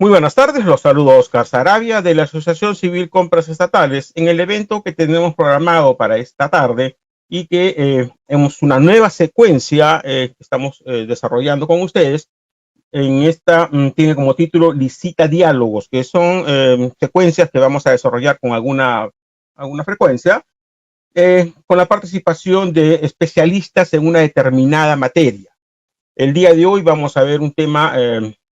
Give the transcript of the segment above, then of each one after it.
Muy buenas tardes, los saludo Oscar Sarabia de la Asociación Civil Compras Estatales en el evento que tenemos programado para esta tarde y que hemos una nueva secuencia que estamos desarrollando con ustedes. En esta tiene como título Licita Diálogos, que son secuencias que vamos a desarrollar con alguna frecuencia, con la participación de especialistas en una determinada materia. El día de hoy vamos a ver un tema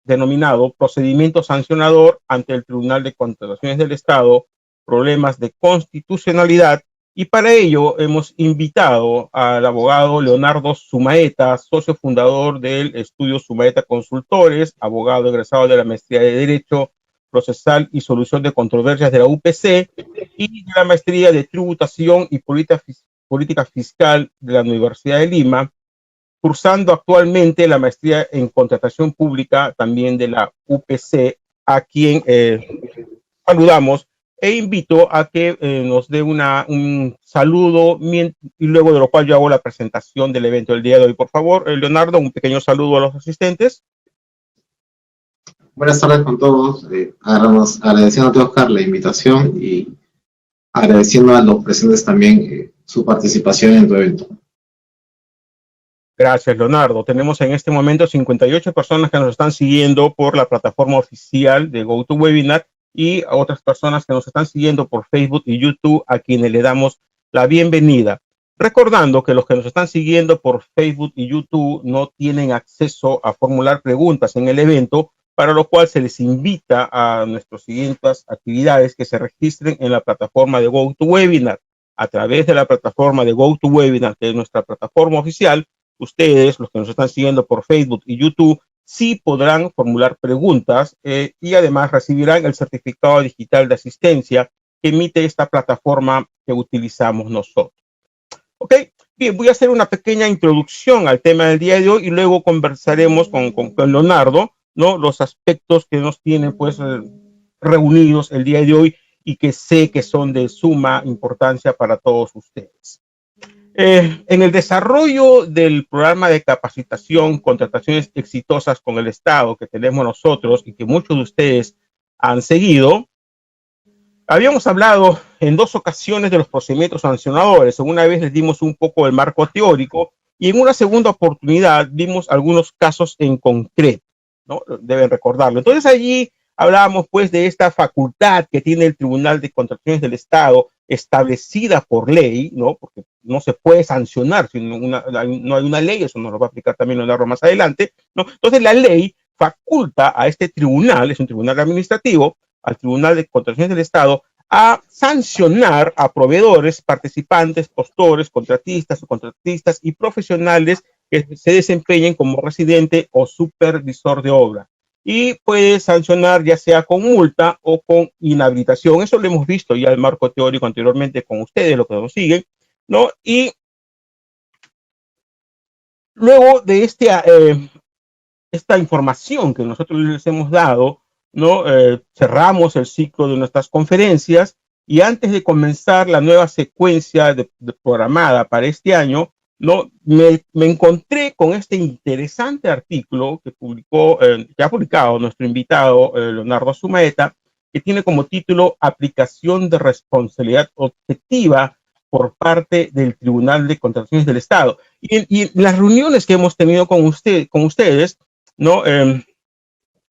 denominado procedimiento sancionador ante el Tribunal de Contrataciones del Estado, problemas de constitucionalidad, y para ello hemos invitado al abogado Leonardo Sumaeta, socio fundador del estudio Sumaeta Consultores, abogado egresado de la maestría de Derecho Procesal y Solución de Controversias de la UPC y de la maestría de Tributación y Política Fiscal de la Universidad de Lima, cursando actualmente la maestría en contratación pública también de la UPC, a quien saludamos e invito a que nos dé un saludo y luego de lo cual yo hago la presentación del evento del día de hoy. Por favor, Leonardo, un pequeño saludo a los asistentes. Buenas tardes con todos. Agradeciéndote, Oscar, la invitación y agradeciendo a los presentes también su participación en tu evento. Gracias, Leonardo. Tenemos en este momento 58 personas que nos están siguiendo por la plataforma oficial de GoToWebinar y a otras personas que nos están siguiendo por Facebook y YouTube, a quienes le damos la bienvenida. Recordando que los que nos están siguiendo por Facebook y YouTube no tienen acceso a formular preguntas en el evento, para lo cual se les invita a nuestras siguientes actividades que se registren en la plataforma de GoToWebinar. A través de la plataforma de GoToWebinar, que es nuestra plataforma oficial, ustedes, los que nos están siguiendo por Facebook y YouTube, sí podrán formular preguntas y además recibirán el certificado digital de asistencia que emite esta plataforma que utilizamos nosotros. Ok, bien, voy a hacer una pequeña introducción al tema del día de hoy y luego conversaremos con Leonardo, ¿no? Los aspectos que nos tienen pues reunidos el día de hoy y que sé que son de suma importancia para todos ustedes. En el desarrollo del programa de capacitación, contrataciones exitosas con el Estado que tenemos nosotros y que muchos de ustedes han seguido, habíamos hablado en dos ocasiones de los procedimientos sancionadores. Una vez les dimos un poco el marco teórico y en una segunda oportunidad vimos algunos casos en concreto, ¿no? Deben recordarlo. Entonces allí hablábamos pues de esta facultad que tiene el Tribunal de Contrataciones del Estado establecida por ley, ¿no? Porque no se puede sancionar si no hay una ley, eso nos lo va a aplicar también Leonardo más adelante, ¿no? Entonces la ley faculta a este tribunal, es un tribunal administrativo, al Tribunal de Contrataciones del Estado, a sancionar a proveedores, participantes, postores, contratistas, subcontratistas y profesionales que se desempeñen como residente o supervisor de obra. Y puede sancionar ya sea con multa o con inhabilitación. Eso lo hemos visto ya el marco teórico anteriormente con ustedes, los que nos siguen, ¿no? Y luego de esta información que nosotros les hemos dado, ¿no? Cerramos el ciclo de nuestras conferencias y antes de comenzar la nueva secuencia programada para este año, ¿no? Me encontré con este interesante artículo que ha publicado nuestro invitado Leonardo Sumaeta, que tiene como título Aplicación de responsabilidad objetiva por parte del Tribunal de Contrataciones del Estado. Y en las reuniones que hemos tenido con ustedes, ¿no?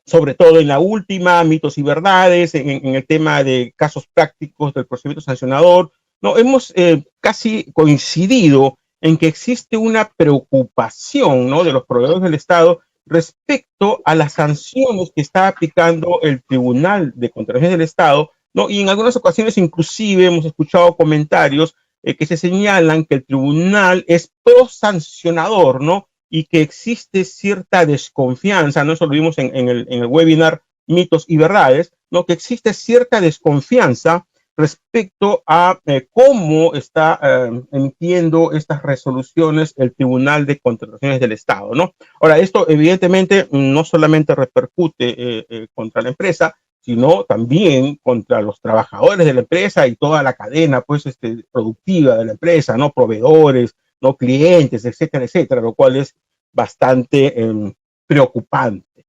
Sobre todo en la última, mitos y verdades, en el tema de casos prácticos del procedimiento sancionador, ¿no? Hemos casi coincidido en que existe una preocupación, ¿no? De los proveedores del Estado respecto a las sanciones que está aplicando el Tribunal de Contrataciones del Estado, ¿no? Y en algunas ocasiones inclusive hemos escuchado comentarios que se señalan que el tribunal es pro-sancionador, ¿no? Y que existe cierta desconfianza, ¿no? Eso lo vimos en el webinar Mitos y Verdades, ¿no? Que existe cierta desconfianza respecto a cómo está emitiendo estas resoluciones el Tribunal de Contrataciones del Estado, ¿no? Ahora, esto evidentemente no solamente repercute contra la empresa, sino también contra los trabajadores de la empresa y toda la cadena, pues, productiva de la empresa, ¿no? Proveedores, no clientes, etcétera, etcétera, lo cual es bastante preocupante.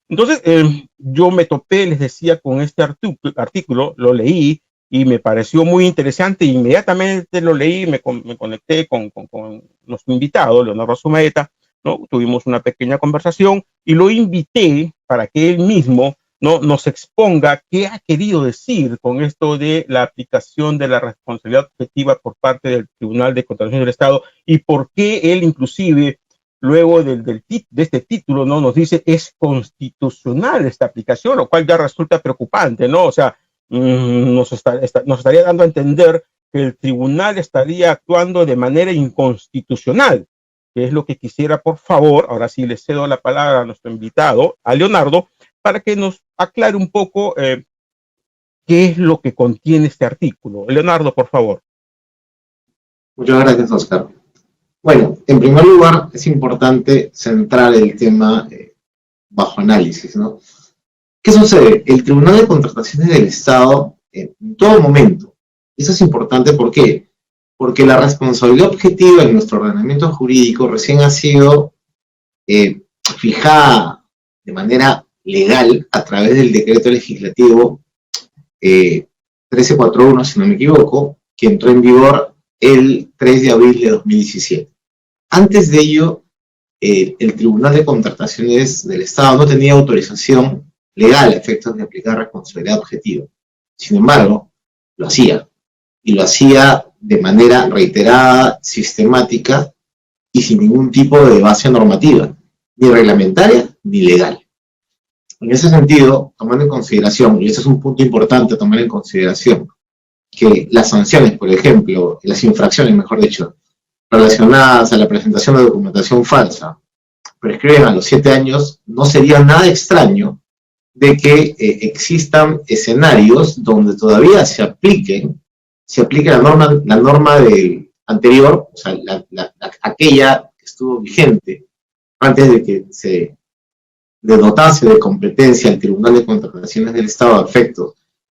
Entonces, yo me topé, les decía, con este artículo, lo leí y me pareció muy interesante. Inmediatamente lo leí, me conecté con nuestro invitado, Leonardo Sumaeta, ¿no? Tuvimos una pequeña conversación y lo invité para que él mismo, ¿no?, nos exponga qué ha querido decir con esto de la aplicación de la responsabilidad objetiva por parte del Tribunal de Contratación del Estado y por qué él inclusive luego de este título, ¿no?, nos dice es constitucional esta aplicación, lo cual ya resulta preocupante, ¿no? O sea, nos estaría dando a entender que el tribunal estaría actuando de manera inconstitucional, que es lo que quisiera, por favor, ahora sí le cedo la palabra a nuestro invitado, a Leonardo, para que nos aclare un poco qué es lo que contiene este artículo. Leonardo, por favor. Muchas gracias, Oscar. Bueno, en primer lugar, es importante centrar el tema bajo análisis, ¿no? ¿Qué sucede? El Tribunal de Contrataciones del Estado, en todo momento, eso es importante, ¿por qué? Porque la responsabilidad objetiva en nuestro ordenamiento jurídico recién ha sido fijada de manera legal a través del decreto legislativo 1341, si no me equivoco, que entró en vigor el 3 de abril de 2017. Antes de ello, el Tribunal de Contrataciones del Estado no tenía autorización legal a efectos de aplicar responsabilidad objetiva. Sin embargo, lo hacía. Y lo hacía de manera reiterada, sistemática y sin ningún tipo de base normativa, ni reglamentaria ni legal. En ese sentido, tomando en consideración, y ese es un punto importante a tomar en consideración, que las sanciones, por ejemplo, las infracciones, mejor dicho, relacionadas a la presentación de documentación falsa, prescriben a los 7 años, no sería nada extraño de que existan escenarios donde todavía se aplique la norma del anterior, o sea, aquella que estuvo vigente antes de que se dotase de competencia al Tribunal de Contrataciones del Estado a efectos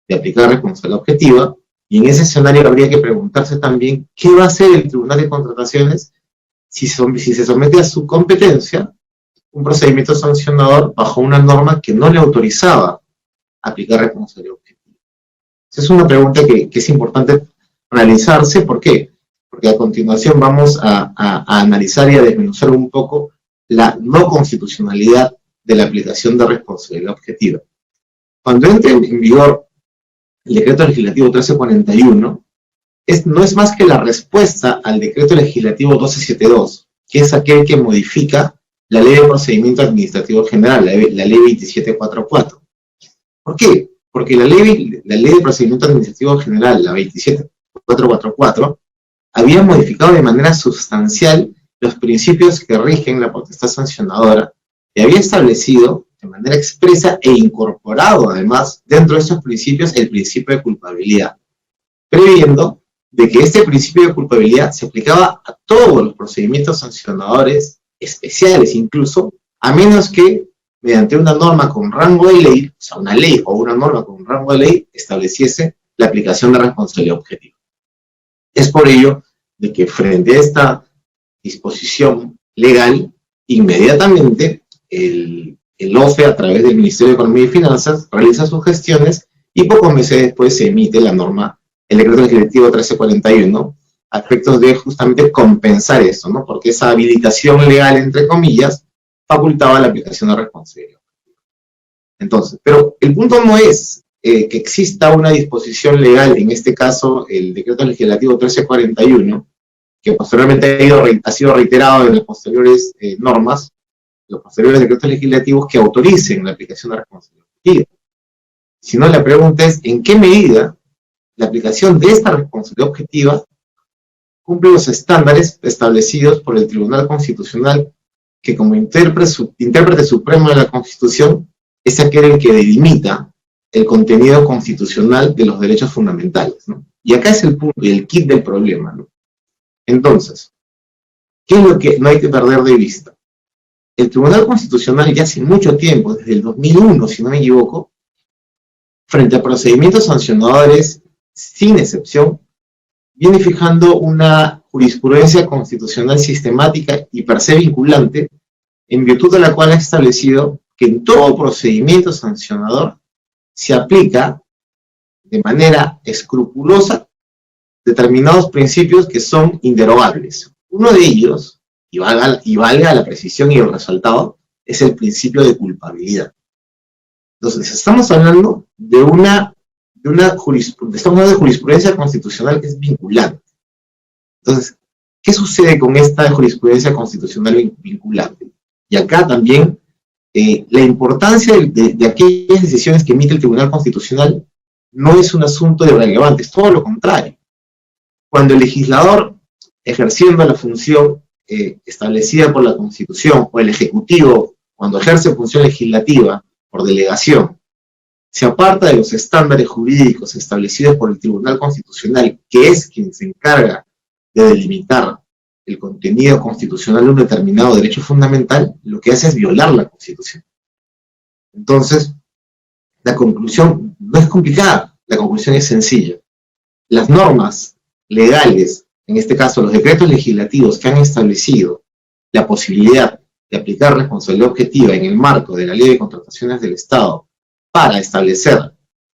de aplicar responsabilidad objetiva, y en ese escenario habría que preguntarse también qué va a hacer el Tribunal de Contrataciones si se somete a su competencia un procedimiento sancionador bajo una norma que no le autorizaba aplicar responsabilidad objetiva. Esa es una pregunta que es importante analizarse. ¿Por qué? Porque a continuación vamos a analizar y a desmenuzar un poco la no constitucionalidad de la aplicación de responsabilidad objetiva. Cuando entre en vigor el decreto legislativo 1341, no es más que la respuesta al decreto legislativo 1272, que es aquel que modifica la Ley de Procedimiento Administrativo General, la Ley 2744. ¿Por qué? Porque la ley de Procedimiento Administrativo General, la 27444, había modificado de manera sustancial los principios que rigen la potestad sancionadora y había establecido de manera expresa e incorporado además dentro de esos principios el principio de culpabilidad, previendo de que este principio de culpabilidad se aplicaba a todos los procedimientos sancionadores especiales incluso, a menos que mediante una norma con rango de ley, o sea, una ley o una norma con rango de ley, estableciese la aplicación de responsabilidad objetiva. Es por ello de que frente a esta disposición legal, inmediatamente el OFE, a través del Ministerio de Economía y Finanzas, realiza sus gestiones y pocos meses después se emite la norma, el decreto legislativo 1341, a efectos de justamente compensar esto, ¿no? Porque esa habilitación legal, entre comillas, facultaba la aplicación de responsabilidad. Entonces, pero el punto no es que exista una disposición legal, en este caso el decreto legislativo 1341, que posteriormente ha sido reiterado en las posteriores normas, los posteriores decretos legislativos que autoricen la aplicación de responsabilidad objetiva. Sino la pregunta es, ¿en qué medida la aplicación de esta responsabilidad objetiva cumple los estándares establecidos por el Tribunal Constitucional, que como intérprete supremo de la Constitución es aquel el que delimita el contenido constitucional de los derechos fundamentales, ¿no? Y acá es el punto y el kit del problema, ¿no? Entonces, ¿qué es lo que no hay que perder de vista? El Tribunal Constitucional ya hace mucho tiempo, desde el 2001, si no me equivoco, frente a procedimientos sancionadores sin excepción, viene fijando una jurisprudencia constitucional sistemática y per se vinculante, en virtud de la cual ha establecido que en todo procedimiento sancionador se aplica de manera escrupulosa determinados principios que son inderogables. Uno de ellos, y valga la precisión y el resaltado, es el principio de culpabilidad. Entonces, estamos hablando de jurisprudencia constitucional que es vinculante. Entonces, ¿qué sucede con esta jurisprudencia constitucional vinculante? Y acá también la importancia de aquellas decisiones que emite el Tribunal Constitucional no es un asunto irrelevante, es todo lo contrario. Cuando el legislador, ejerciendo la función establecida por la Constitución, o el Ejecutivo, cuando ejerce función legislativa por delegación, se aparta de los estándares jurídicos establecidos por el Tribunal Constitucional, que es quien se encarga de delimitar el contenido constitucional de un determinado derecho fundamental, lo que hace es violar la Constitución. Entonces, la conclusión no es complicada, la conclusión es sencilla. Las normas legales, en este caso los decretos legislativos que han establecido la posibilidad de aplicar responsabilidad objetiva en el marco de la Ley de Contrataciones del Estado para establecer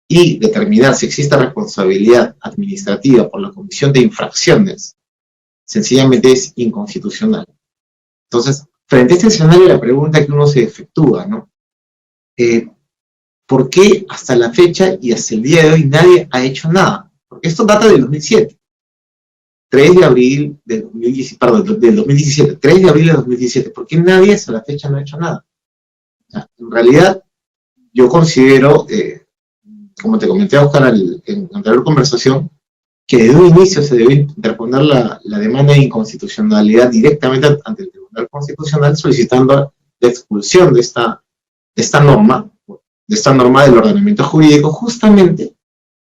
y determinar si existe responsabilidad administrativa por la comisión de infracciones, sencillamente es inconstitucional. Entonces, frente a este escenario, la pregunta que uno se efectúa, ¿no? ¿Por qué hasta la fecha y hasta el día de hoy nadie ha hecho nada? Porque esto data del 2007. 3 de abril del 2017, 3 de abril de 2017. ¿Por qué nadie hasta la fecha no ha hecho nada? O sea, en realidad, yo considero, como te comenté, Oscar, en la anterior conversación, que desde un inicio se debe interponer la demanda de inconstitucionalidad directamente ante el Tribunal Constitucional, solicitando la expulsión de esta norma del ordenamiento jurídico, justamente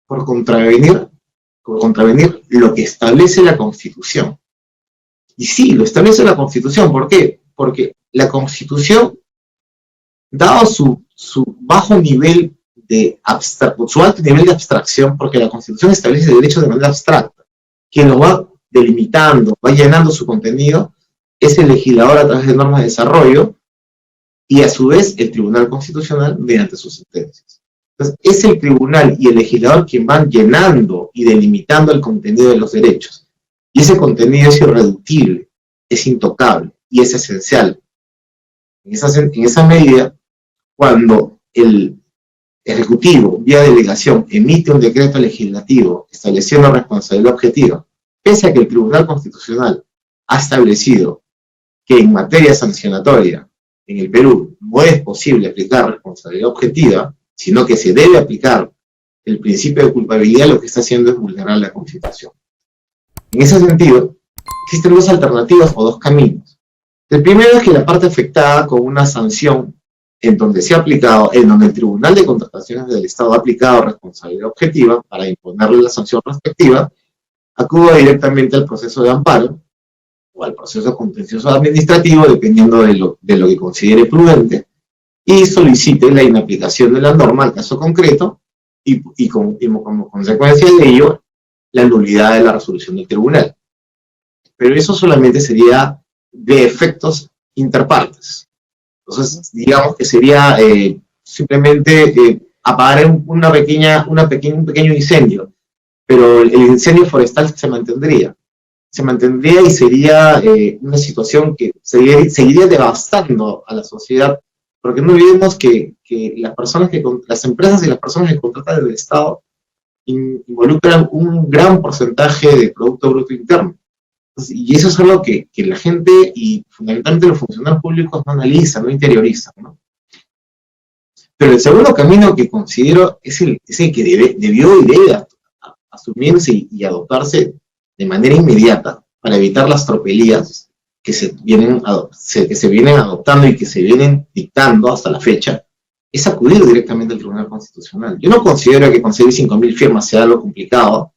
por contravenir lo que establece la Constitución. Y sí, lo establece la Constitución. ¿Por qué? Porque la Constitución, dado su bajo nivel su alto nivel de abstracción, porque la Constitución establece derechos de manera abstracta, quien lo va delimitando, va llenando su contenido, es el legislador a través de normas de desarrollo, y a su vez el Tribunal Constitucional mediante sus sentencias. Entonces, es el tribunal y el legislador quien van llenando y delimitando el contenido de los derechos. Y ese contenido es irreductible, es intocable y es esencial. En esa medida, cuando el Ejecutivo, vía delegación, emite un decreto legislativo estableciendo responsabilidad objetiva, pese a que el Tribunal Constitucional ha establecido que en materia sancionatoria en el Perú no es posible aplicar responsabilidad objetiva, sino que se debe aplicar el principio de culpabilidad, lo que está haciendo es vulnerar la Constitución. En ese sentido, existen dos alternativas o dos caminos. El primero es que la parte afectada con una sanción en donde el Tribunal de Contrataciones del Estado ha aplicado responsabilidad objetiva para imponerle la sanción respectiva, acuda directamente al proceso de amparo o al proceso contencioso administrativo, dependiendo de lo que considere prudente, y solicite la inaplicación de la norma al caso concreto y como consecuencia de ello, la nulidad de la resolución del tribunal. Pero eso solamente sería de efectos interpartes. Entonces, digamos que sería simplemente apagar un pequeño incendio, pero el incendio forestal se mantendría y sería una situación que seguiría devastando a la sociedad, porque no olvidemos que las empresas y las personas que contratan del Estado involucran un gran porcentaje de Producto Bruto Interno. Y eso es algo que la gente y fundamentalmente los funcionarios públicos no analizan, no interiorizan, ¿no? Pero el segundo camino que considero es el que debió y debe asumirse y adoptarse de manera inmediata para evitar las tropelías que se vienen adoptando y que se vienen dictando hasta la fecha, es acudir directamente al Tribunal Constitucional. Yo no considero que conseguir 5.000 firmas sea algo complicado,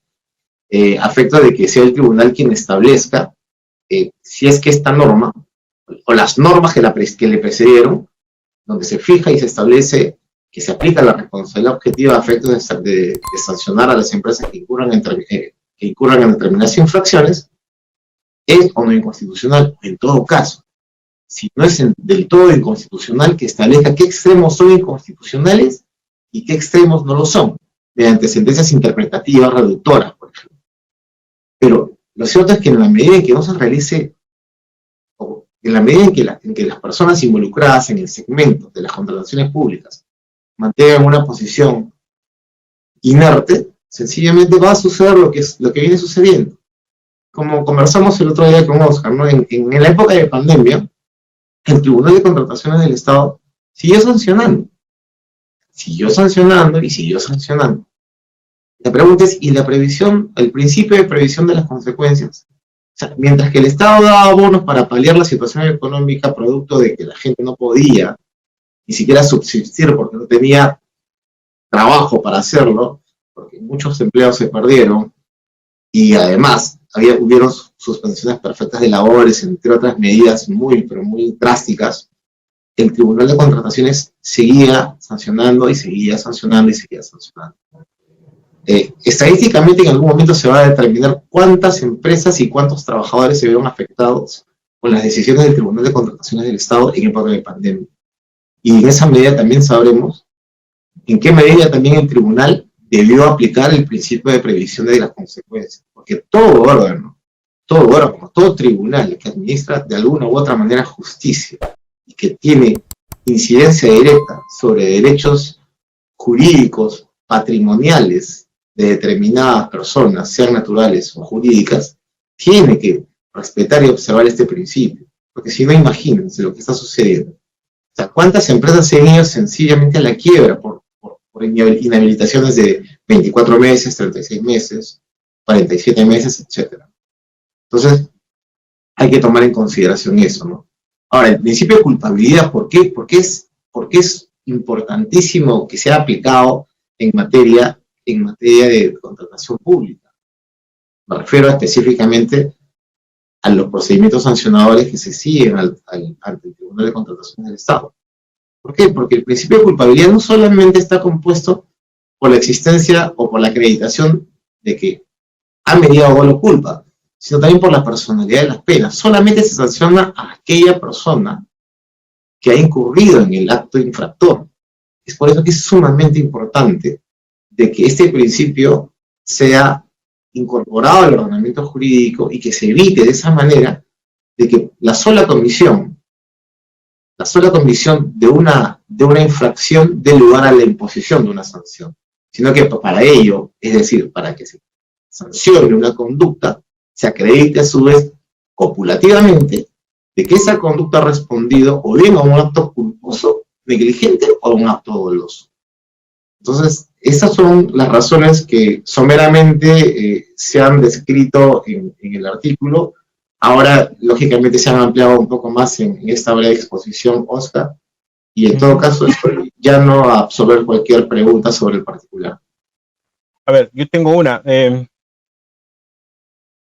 a efecto de que sea el tribunal quien establezca si es que esta norma, o las normas que le precedieron, donde se fija y se establece que se aplica la responsabilidad objetiva a efectos de sancionar a las empresas que incurran en determinadas infracciones, es o no inconstitucional. En todo caso, si no es del todo inconstitucional, que establezca qué extremos son inconstitucionales y qué extremos no lo son, mediante sentencias interpretativas reductoras, por ejemplo. Pero lo cierto es que en la medida en que no se realice, o en la medida en que las personas involucradas en el segmento de las contrataciones públicas mantengan una posición inerte, sencillamente va a suceder lo que viene sucediendo. Como conversamos el otro día con Oscar, ¿no? En la época de pandemia, el Tribunal de Contrataciones del Estado siguió sancionando y siguió sancionando. La pregunta es, ¿y la previsión, el principio de previsión de las consecuencias? O sea, mientras que el Estado daba bonos para paliar la situación económica producto de que la gente no podía ni siquiera subsistir porque no tenía trabajo para hacerlo, porque muchos empleos se perdieron, y además hubieron suspensiones perfectas de labores, entre otras medidas pero muy drásticas, el Tribunal de Contrataciones seguía sancionando y seguía sancionando y seguía sancionando. Estadísticamente en algún momento se va a determinar cuántas empresas y cuántos trabajadores se vieron afectados con las decisiones del Tribunal de Contrataciones del Estado en época de pandemia. Y en esa medida también sabremos en qué medida también el tribunal debió aplicar el principio de previsión de las consecuencias. Porque todo órgano, todo tribunal que administra de alguna u otra manera justicia y que tiene incidencia directa sobre derechos jurídicos, patrimoniales de determinadas personas, sean naturales o jurídicas, tiene que respetar y observar este principio. Porque si no, imagínense lo que está sucediendo. O sea, ¿cuántas empresas se han ido sencillamente a la quiebra por inhabilitaciones de 24 meses, 36 meses, 47 meses, etcétera? Entonces, hay que tomar en consideración eso, ¿no? Ahora, el principio de culpabilidad, ¿por qué? Porque es importantísimo que sea aplicado en materia de contratación pública. Me refiero específicamente a los procedimientos sancionadores que se siguen ante el Tribunal de Contratación del Estado. ¿Por qué? Porque el principio de culpabilidad no solamente está compuesto por la existencia o por la acreditación de que ha mediado dolo o culpa, sino también por la personalidad de las penas. Solamente se sanciona a aquella persona que ha incurrido en el acto infractor. Es por eso que es sumamente importante de que este principio sea incorporado al ordenamiento jurídico y que se evite de esa manera de que la sola comisión de una infracción dé lugar a la imposición de una sanción, sino que para ello, es decir, para que se sancione una conducta, se acredite a su vez copulativamente de que esa conducta ha respondido o bien a un acto culposo, negligente o a un acto doloso. Entonces, esas son las razones que someramente se han descrito en el artículo. Ahora, lógicamente, se han ampliado un poco más en esta breve exposición, Oscar, y en todo caso, ya no a absolver cualquier pregunta sobre el particular. A ver, yo tengo una.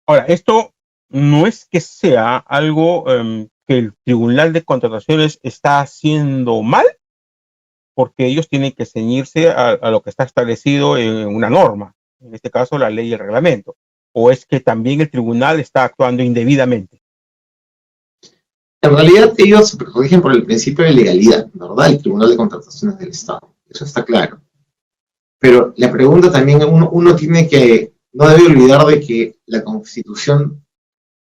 Ahora, esto no es que sea algo que el Tribunal de Contrataciones está haciendo mal, porque ellos tienen que ceñirse a lo que está establecido en una norma, en este caso la ley y el reglamento, o es que también el tribunal está actuando indebidamente. En realidad ellos se rigen por el principio de legalidad, ¿verdad? El Tribunal de Contrataciones del Estado, eso está claro. Pero la pregunta también, uno tiene que, no debe olvidar de que la Constitución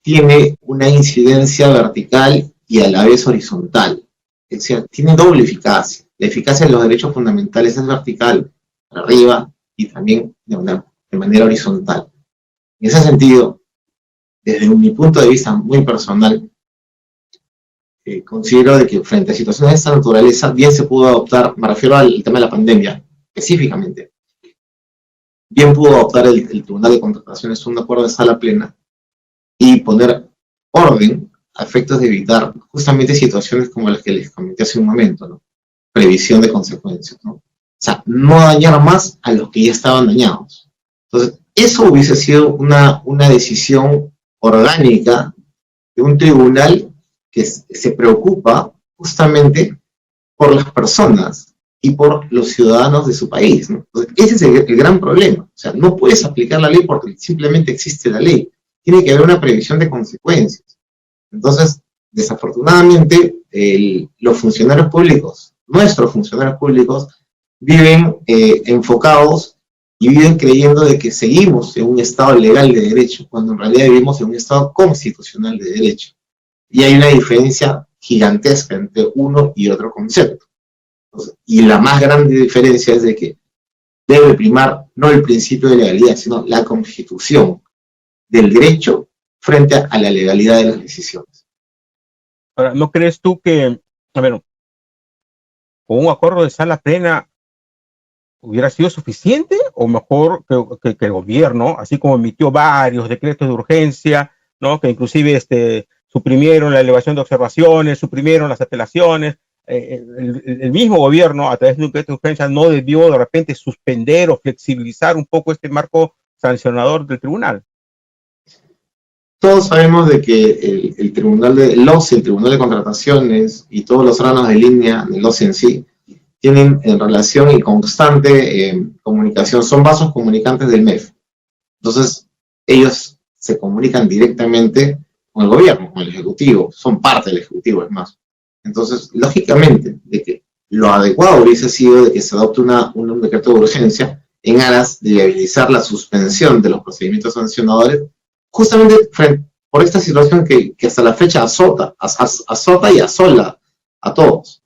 tiene una incidencia vertical y a la vez horizontal. Es decir, tiene doble eficacia. La eficacia de los derechos fundamentales es vertical, para arriba, y también de manera horizontal. En ese sentido, desde mi punto de vista muy personal, considero de que frente a situaciones de esta naturaleza, bien se pudo adoptar, me refiero al tema de la pandemia, específicamente, bien pudo adoptar el Tribunal de Contrataciones un acuerdo de sala plena y poner orden a efectos de evitar justamente situaciones como las que les comenté hace un momento, ¿no? Previsión de consecuencias, ¿no? O sea, no dañar más a los que ya estaban dañados. Entonces, eso hubiese sido una decisión orgánica de un tribunal que se preocupa justamente por las personas y por los ciudadanos de su país, ¿no? Entonces, ese es el gran problema. O sea, no puedes aplicar la ley porque simplemente existe la ley. Tiene que haber una previsión de consecuencias. Entonces, desafortunadamente, los funcionarios públicos, nuestros funcionarios públicos, viven enfocados y viven creyendo de que seguimos en un estado legal de derecho, cuando en realidad vivimos en un estado constitucional de derecho. Y hay una diferencia gigantesca entre uno y otro concepto. Entonces, y la más grande diferencia es de que debe primar no el principio de legalidad, sino la constitución del derecho frente a la legalidad de las decisiones. Ahora, ¿no crees tú que, a ver, con un acuerdo de sala plena hubiera sido suficiente o mejor que el gobierno, así como emitió varios decretos de urgencia, ¿no? Que inclusive suprimieron la elevación de observaciones, suprimieron las apelaciones? El mismo gobierno, a través de un decreto de urgencia, no debió de repente suspender o flexibilizar un poco este marco sancionador del tribunal. Todos sabemos de que el Tribunal de LOCE, el Tribunal de Contrataciones y todos los órganos de línea de LOCE en sí tienen en relación y constante comunicación, son vasos comunicantes del MEF. Entonces, ellos se comunican directamente con el gobierno, con el Ejecutivo, son parte del Ejecutivo, es más. Entonces, lógicamente, de que lo adecuado hubiese sido de que se adopte un decreto de urgencia en aras de viabilizar la suspensión de los procedimientos sancionadores, justamente por esta situación que hasta la fecha azota y asola a todos.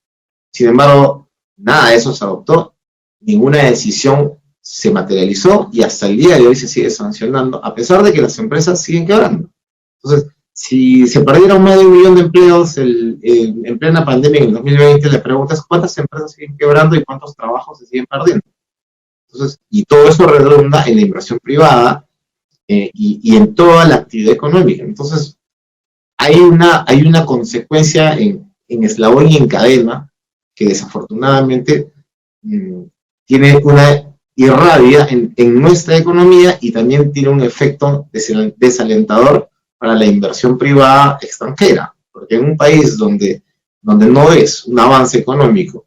Sin embargo, nada de eso se adoptó, ninguna decisión se materializó y hasta el día de hoy se sigue sancionando, a pesar de que las empresas siguen quebrando. Entonces, si se perdieron más de 1 millón de empleos en plena pandemia en el 2020, le preguntas cuántas empresas siguen quebrando y cuántos trabajos se siguen perdiendo. Entonces, y todo eso redunda en la inversión privada y en toda la actividad económica. Entonces, hay una consecuencia en eslabón y en cadena que desafortunadamente tiene una irradia en nuestra economía y también tiene un efecto desalentador para la inversión privada extranjera, porque en un país donde no es un avance económico,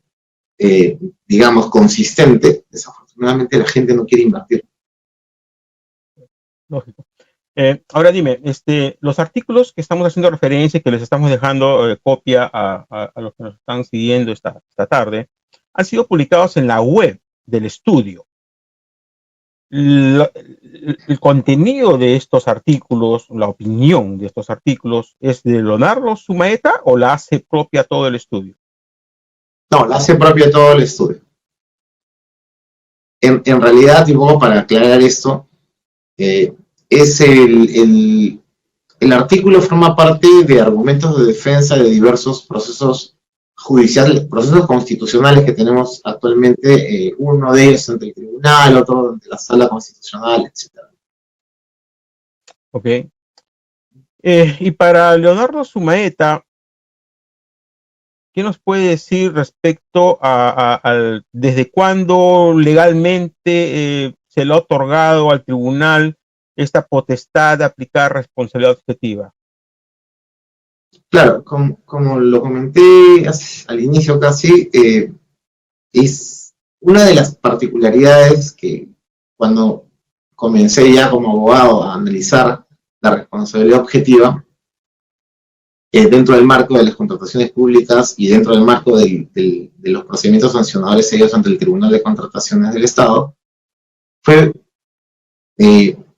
digamos, consistente, desafortunadamente la gente no quiere invertir. Lógico. Ahora dime, los artículos que estamos haciendo referencia y que les estamos dejando copia a los que nos están siguiendo esta tarde, han sido publicados en la web del estudio. El contenido de estos artículos, la opinión de estos artículos, ¿es de Leonardo Sumaeta o la hace propia todo el estudio? No, la hace propia todo el estudio. En realidad, y poco para aclarar esto, es el artículo forma parte de argumentos de defensa de diversos procesos judiciales, procesos constitucionales que tenemos actualmente, uno de ellos ante el tribunal, otro ante la sala constitucional, etc. Ok. Y para Leonardo Sumaeta, ¿qué nos puede decir respecto a desde cuándo legalmente se le ha otorgado al tribunal esta potestad de aplicar responsabilidad objetiva? Claro, como lo comenté al inicio casi, es una de las particularidades que cuando comencé ya como abogado a analizar la responsabilidad objetiva, dentro del marco de las contrataciones públicas y dentro del marco de los procedimientos sancionadores seguidos ante el Tribunal de Contrataciones del Estado, fue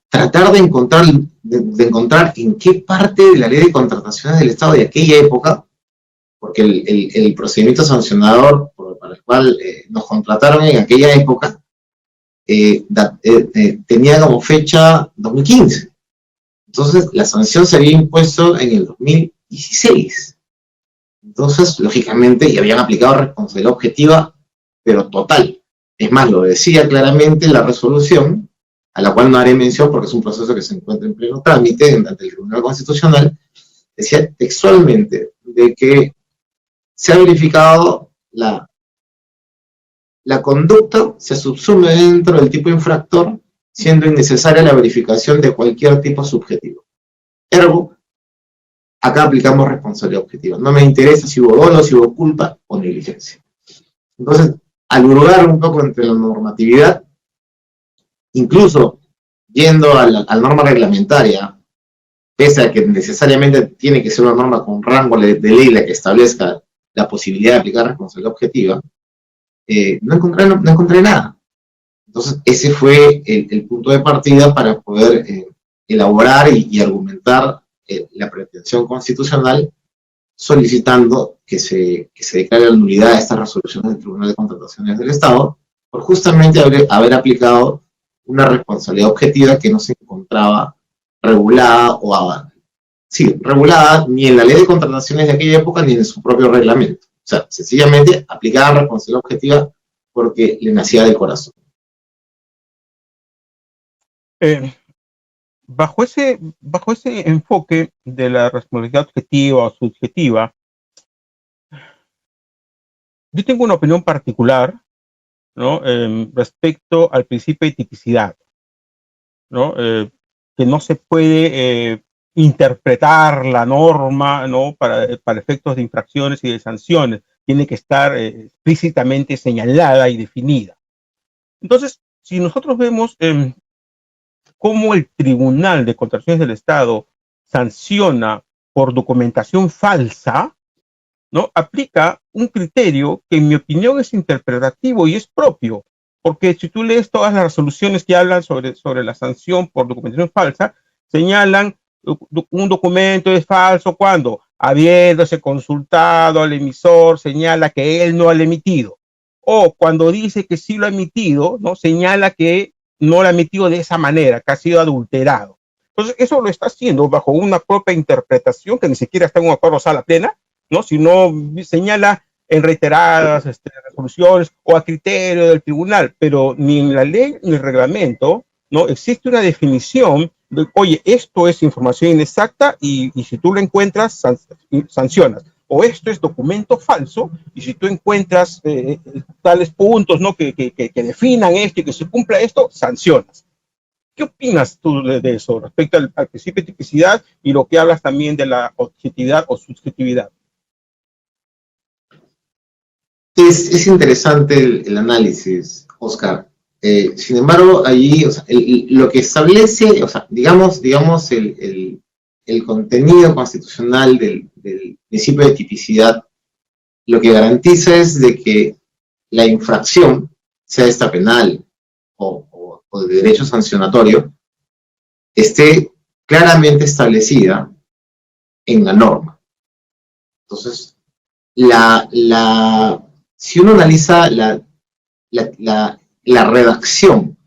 tratar de encontrar en qué parte de la ley de contrataciones del Estado de aquella época, porque el procedimiento sancionador para el cual nos contrataron en aquella época tenía como fecha 2015. Entonces, la sanción se había impuesto en el 2016. Entonces, lógicamente, ya habían aplicado responsabilidad objetiva, pero total. Es más, lo decía claramente la resolución, a la cual no haré mención porque es un proceso que se encuentra en pleno trámite ante el Tribunal Constitucional, decía textualmente de que se ha verificado la conducta, se subsume dentro del tipo infractor, siendo innecesaria la verificación de cualquier tipo subjetivo. Ergo, acá aplicamos responsabilidad objetiva. No me interesa si hubo dolo, si hubo culpa o negligencia. Entonces, al hurgar un poco entre la normatividad, incluso yendo a la norma reglamentaria pese a que necesariamente tiene que ser una norma con rango de ley la que establezca la posibilidad de aplicar responsabilidad objetiva, no encontré nada. Entonces, ese fue el punto de partida para poder elaborar y argumentar la pretensión constitucional solicitando que se declare la nulidad de estas resoluciones del Tribunal de Contrataciones del Estado por justamente haber aplicado una responsabilidad objetiva que no se encontraba regulada regulada ni en la ley de contrataciones de aquella época ni en su propio reglamento. O sea, sencillamente aplicaban responsabilidad objetiva porque le nacía del corazón. Bajo ese enfoque de la responsabilidad objetiva o subjetiva, yo tengo una opinión particular, ¿no? Respecto al principio de tipicidad, ¿no? Que no se puede interpretar la norma, ¿no? para efectos de infracciones y de sanciones. Tiene que estar explícitamente señalada y definida. Entonces, si nosotros vemos cómo el Tribunal de Contrataciones del Estado sanciona por documentación falsa, ¿no? Aplica un criterio que en mi opinión es interpretativo y es propio, porque si tú lees todas las resoluciones que hablan sobre la sanción por documentación falsa, señalan un documento es falso cuando, habiéndose consultado al emisor, señala que él no lo ha emitido, o cuando dice que sí lo ha emitido, ¿no? Señala que no lo ha emitido de esa manera, que ha sido adulterado. Entonces, eso lo está haciendo bajo una propia interpretación que ni siquiera está en un acuerdo sala plena, ¿no? Sino señala en reiteradas resoluciones o a criterio del tribunal, pero ni en la ley ni en el reglamento, ¿no? Existe una definición de, oye, esto es información inexacta y si tú lo encuentras, sancionas. O esto es documento falso y si tú encuentras tales puntos, ¿no? que definan esto y que se cumpla esto, sancionas. ¿Qué opinas tú de eso respecto al principio de tipicidad y lo que hablas también de la objetividad o subjetividad? Es interesante el análisis, Oscar. Sin embargo, allí, o sea, lo que establece, o sea, digamos el contenido constitucional del principio de tipicidad, lo que garantiza es de que la infracción, sea esta penal o de derecho sancionatorio, esté claramente establecida en la norma. Entonces, si uno analiza la redacción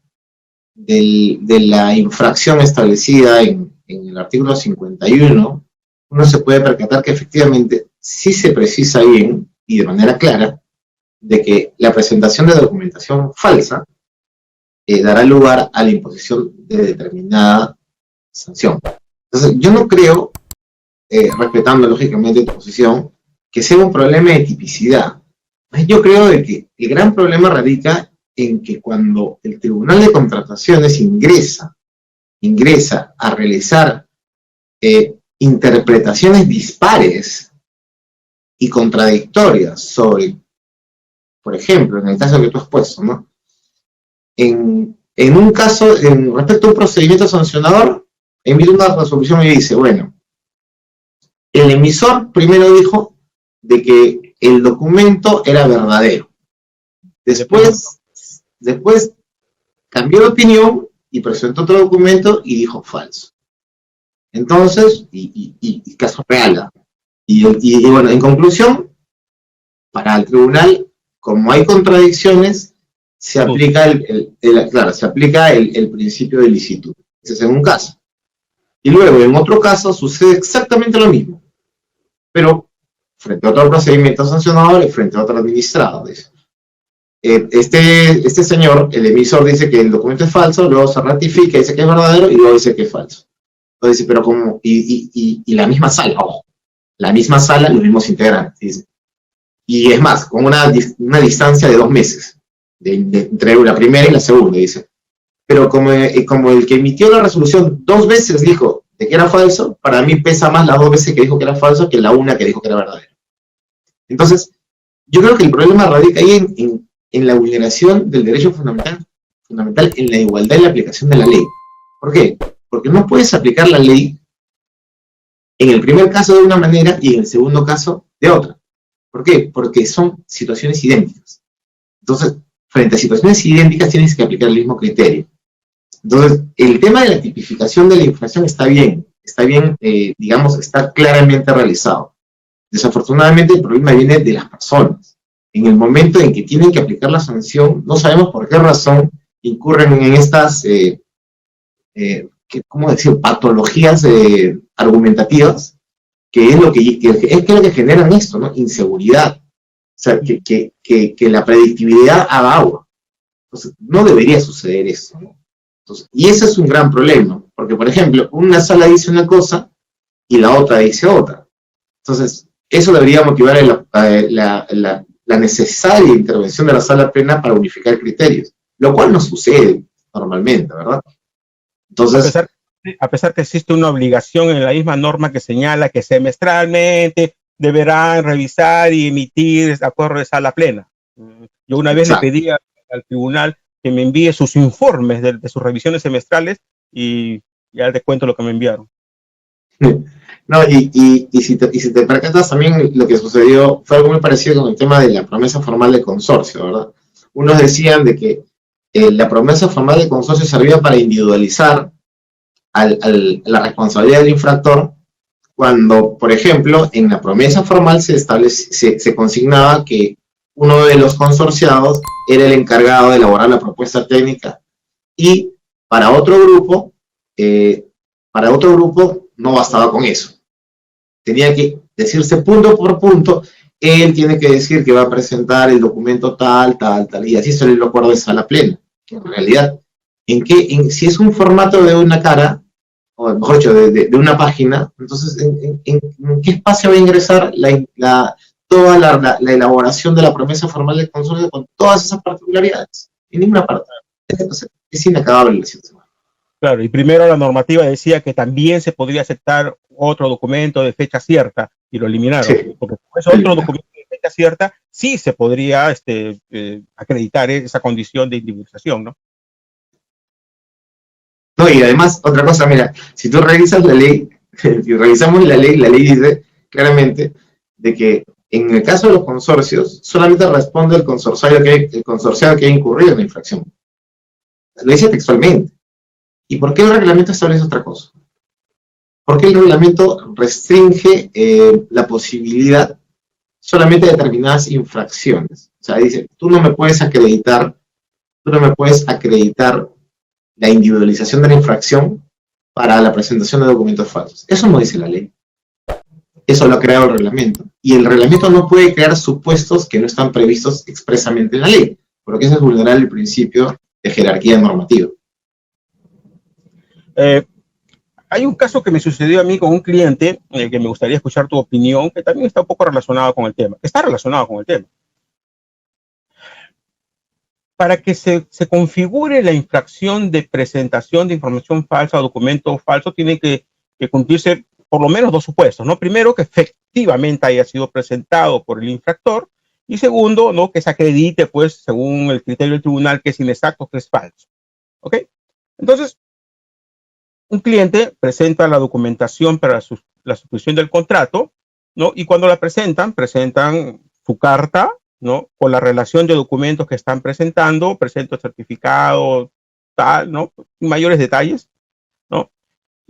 de la infracción establecida en el artículo 51, uno se puede percatar que efectivamente sí se precisa bien y de manera clara de que la presentación de documentación falsa dará lugar a la imposición de determinada sanción. Entonces, yo no creo, respetando lógicamente tu posición, que sea un problema de tipicidad. Yo creo de que el gran problema radica en que cuando el Tribunal de Contrataciones ingresa a realizar interpretaciones dispares y contradictorias sobre, por ejemplo, en el caso que tú has puesto, ¿no? En un caso, respecto a un procedimiento sancionador, emite una resolución y dice, bueno, el emisor primero dijo de que el documento era verdadero. Después cambió de opinión y presentó otro documento y dijo falso. Entonces, y caso real. Y bueno, en conclusión, para el tribunal, como hay contradicciones, se aplica el principio de licitud. Ese es en un caso. Y luego, en otro caso, sucede exactamente lo mismo, pero frente a otro procedimiento sancionador y frente a otro administrado. Dice. Este señor, el emisor, dice que el documento es falso, luego se ratifica, dice que es verdadero y luego dice que es falso. Entonces dice, pero como, y la misma sala, ojo, la misma sala, los mismos integrantes, dice. Y es más, con una distancia de 2 meses, entre la primera y la segunda, dice. Pero como el que emitió la resolución 2 veces dijo de que era falso, para mí pesa más las 2 veces que dijo que era falso que la una que dijo que era verdadero. Entonces, yo creo que el problema radica ahí en la vulneración del derecho fundamental en la igualdad y la aplicación de la ley. ¿Por qué? Porque no puedes aplicar la ley En el primer caso de una manera y en el segundo caso de otra. ¿Por qué? Porque son situaciones idénticas. Entonces, frente a situaciones idénticas tienes que aplicar el mismo criterio. Entonces, el tema de la tipificación de la infracción está bien, digamos, está claramente realizado. Desafortunadamente, el problema viene de las personas. En el momento en que tienen que aplicar la sanción, no sabemos por qué razón incurren en estas, ¿cómo decir?, patologías argumentativas, que es lo que generan esto, ¿no? Inseguridad. O sea, que la predictibilidad haga agua. Entonces, no debería suceder eso, ¿no? Entonces, y ese es un gran problema, porque, por ejemplo, una sala dice una cosa y la otra dice otra. Entonces, eso debería motivar la necesaria intervención de la sala plena para unificar criterios, lo cual no sucede normalmente, ¿verdad? Entonces, a pesar que existe una obligación en la misma norma que señala que semestralmente deberán revisar y emitir acuerdo de sala plena. Yo una vez le pedí al tribunal que me envíe sus informes de sus revisiones semestrales y ya te cuento lo que me enviaron. No, y si te percatas también lo que sucedió fue algo muy parecido con el tema de la promesa formal de consorcio, ¿verdad? Unos decían de que la promesa formal de consorcio servía para individualizar la responsabilidad del infractor cuando, por ejemplo, en la promesa formal se consignaba que uno de los consorciados era el encargado de elaborar la propuesta técnica y para otro grupo no bastaba con eso. Tenía que decirse punto por punto, él tiene que decir que va a presentar el documento tal, y así sale el acuerdo de sala plena. En realidad, si es un formato de una cara, o mejor dicho, de una página, entonces, ¿en qué espacio va a ingresar toda la elaboración de la promesa formal del consorcio con todas esas particularidades? En ninguna parte. Entonces, es inacabable la situación. Claro, y primero la normativa decía que también se podría aceptar otro documento de fecha cierta y lo eliminaron, sí. Porque con ese otro documento de fecha cierta sí se podría acreditar esa condición de individualización, ¿no? No, y además, otra cosa, mira, si tú revisas la ley, si revisamos la ley dice claramente de que en el caso de los consorcios, solamente responde el consorciado que ha incurrido en la infracción. Lo dice textualmente. ¿Y por qué el reglamento establece otra cosa? Porque el reglamento restringe la posibilidad solamente de determinadas infracciones. O sea, dice, tú no me puedes acreditar la individualización de la infracción para la presentación de documentos falsos. Eso no dice la ley. Eso lo ha creado el reglamento. Y el reglamento no puede crear supuestos que no están previstos expresamente en la ley, porque eso es vulnerar el principio de jerarquía normativa. Hay un caso que me sucedió a mí con un cliente, en el que me gustaría escuchar tu opinión, que también está un poco relacionado con el tema. Está relacionado con el tema. Para que se configure la infracción de presentación de información falsa o documento falso, tiene que cumplirse por lo menos dos supuestos, ¿no? Primero, que efectivamente haya sido presentado por el infractor, y segundo, ¿no?, que se acredite, pues, según el criterio del tribunal, que es inexacto, que es falso. ¿Ok? Entonces, un cliente presenta la documentación para la suscripción del contrato, ¿no? Y cuando la presentan su carta, ¿no?, con la relación de documentos que están presentando, presento el certificado, tal, ¿no?, mayores detalles, ¿no?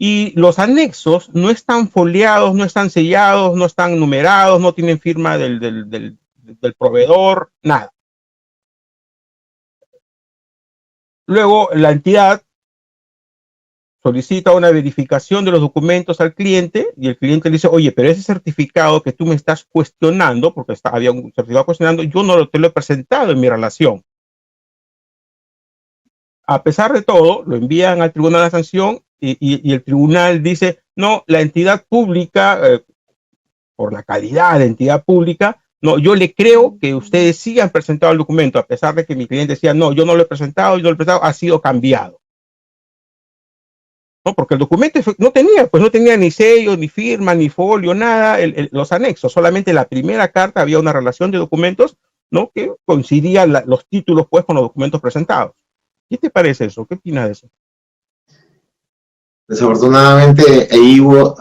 Y los anexos no están foliados, no están sellados, no están numerados, no tienen firma del proveedor, nada. Luego, la entidad solicita una verificación de los documentos al cliente y el cliente le dice, oye, pero ese certificado que tú me estás cuestionando, porque había un certificado cuestionando, yo no te lo he presentado en mi relación. A pesar de todo, lo envían al tribunal de sanción y el tribunal dice, no, la entidad pública, por la calidad de entidad pública, no, yo le creo que ustedes sí han presentado el documento, a pesar de que mi cliente decía, no, yo no lo he presentado, ha sido cambiado. ¿No? Porque el documento no tenía ni sello, ni firma, ni folio, nada, los anexos, solamente la primera carta había una relación de documentos, ¿no?, que coincidía los títulos, pues, con los documentos presentados. ¿Qué te parece eso? ¿Qué opinas de eso? Desafortunadamente, ahí hubo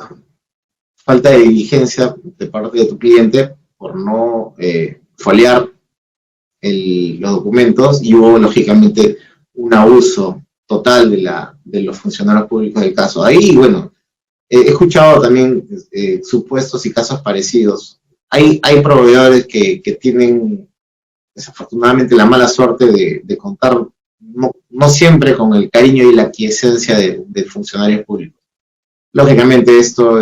falta de diligencia de parte de tu cliente por no foliar los documentos, y hubo lógicamente un abuso total de los funcionarios públicos del caso. Ahí, bueno, he escuchado también supuestos y casos parecidos. Hay proveedores que tienen desafortunadamente la mala suerte de contar no siempre con el cariño y la aquiescencia de funcionarios públicos. Lógicamente esto,